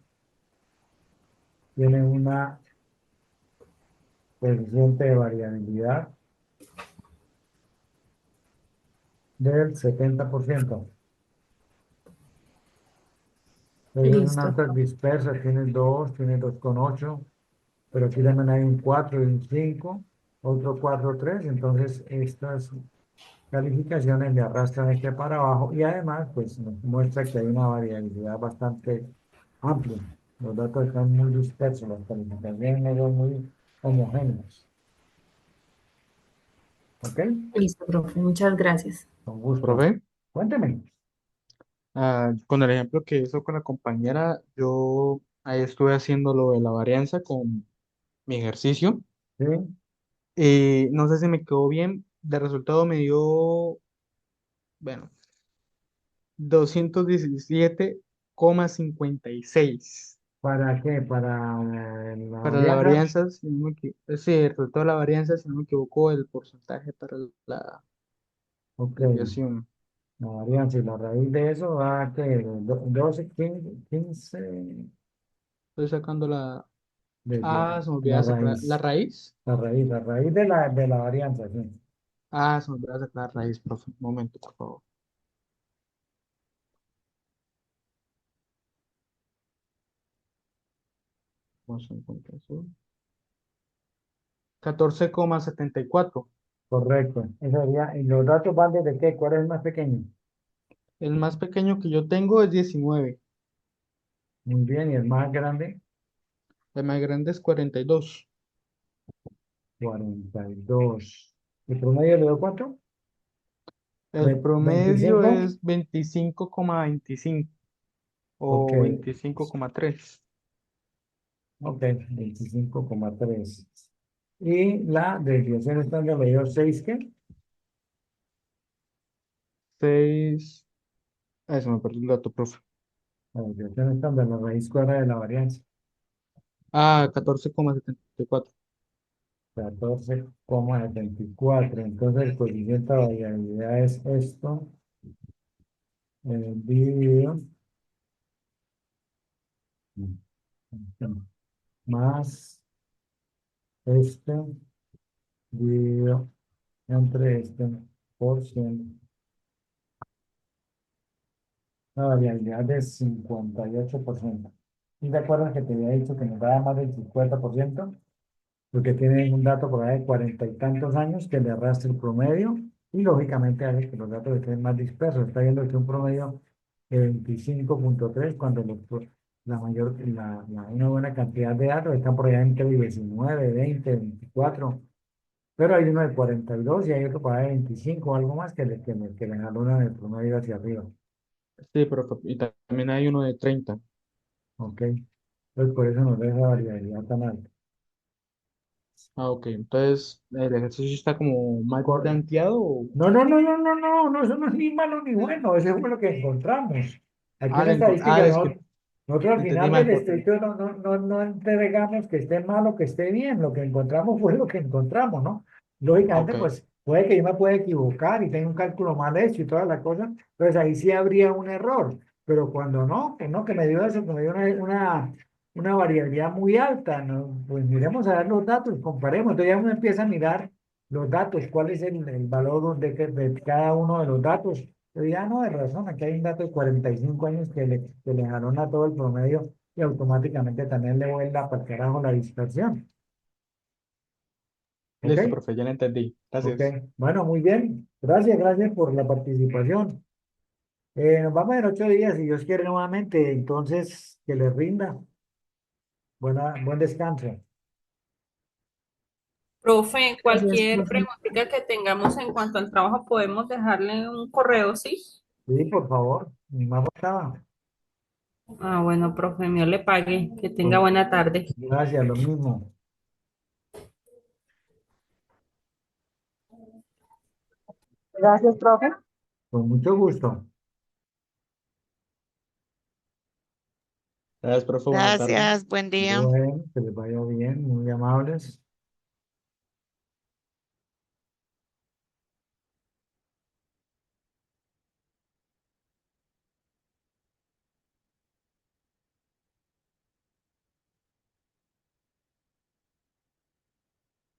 Tiene una coeficiente de variabilidad del 70%. Hay Listo. unas dispersas, tiene 2, tiene 2,8, pero aquí también hay un 4 y un 5, otro 4, 3. Entonces, estas calificaciones le arrastran este para abajo y además, pues nos muestra que hay una variabilidad bastante amplia. Los datos están muy dispersos, las calificaciones no son muy homogéneas. ¿Ok? Listo, profe. Muchas gracias. Con gusto. Profe, Cuénteme. con el ejemplo que hizo con la compañera, yo ahí estuve haciendo lo de la varianza con mi ejercicio. ¿Sí? No sé si me quedó bien. De resultado me dio, bueno, 217,56. ¿Para qué? Para la Para la varianza. varianza, si no me sí, el resultado de la varianza, si no me equivoco, el porcentaje para la Ok. desviación. La varianza y la raíz de eso va que 12, 15, 15 Estoy sacando la... desde Ah, se me la olvidaba sacar la raíz. raíz. La raíz de la varianza, sí. Ah, se me olvidaba sacar la raíz, profe. Un momento, por favor. Vamos a encontrar eso. 14,74. Correcto. Eso sería, ¿y los datos van desde qué? ¿Cuál es el más pequeño? El más pequeño que yo tengo es 19. Muy bien, y el más grande, El más grande es 42. 42. ¿El promedio le dio cuánto? El promedio 25. es 25,25 Ok, o 25,3. ok, 25,3. Y la desviación estándar le dio 6, ¿qué? 6. Eso me perdió el dato, profe. La desviación estándar, la raíz cuadrada de la varianza. Ah, 14,74. 14,74. Entonces el coeficiente de variabilidad es esto, dividido más este, dividido entre este por 100. Una variabilidad de 58%. ¿Y te acuerdas que te había dicho que nos daba más del 50%? porque tiene un dato por ahí de 40 y tantos años que le arrastra el promedio y lógicamente hace que los datos estén más dispersos. Está viendo que un promedio de 25,3 cuando una buena cantidad de datos están por allá entre 19, 20, 24. Pero hay uno de 42 y hay otro para 25 o algo más que le jalonan el promedio hacia arriba. Sí, profe, y también hay uno de 30. ¿Ok? Entonces por eso nos da esa variabilidad tan alta. Ah, ok. Entonces, ¿el ejercicio está como mal Correcto. planteado o...? No, no, no, no, no, no, no, eso no es ni malo ni bueno, eso fue lo que encontramos. Aquí Ah, en estadística, es que nosotros al entendí final mal del porque... estricto no entregamos que esté mal o que esté bien, lo que encontramos fue lo que encontramos, ¿no? Ah, Lógicamente, ok. pues puede que yo me pueda equivocar y tenga un cálculo mal hecho y toda la cosa, entonces ahí sí habría un error, pero cuando no, que me dio eso, que me dio una variabilidad muy alta, ¿no? Pues miremos a ver los datos, comparemos, entonces ya uno empieza a mirar los datos, cuál es el valor de cada uno de los datos. Pero ya no, de razón, aquí hay un dato de 45 años que le jalona todo el promedio y automáticamente también le vuelve para el carajo la dispersión. ¿Ok? Listo, profe, ya lo entendí. Ok. Gracias. Bueno, muy bien. Gracias, gracias por la participación. Nos vamos en 8 días, si Dios quiere nuevamente. Entonces, que les rinda. Buen descanso. Profe, Gracias, cualquier profe. preguntita que tengamos en cuanto al trabajo podemos dejarle un correo, ¿sí? Sí, por favor. Mi mamá estaba. Ah, bueno, profe, Dios le pague. Que tenga buena tarde. Gracias, lo mismo. Gracias, profe. Con mucho gusto. Gracias, profe, buena tarde. Gracias, buen día. Bueno, que les vaya bien, muy amables.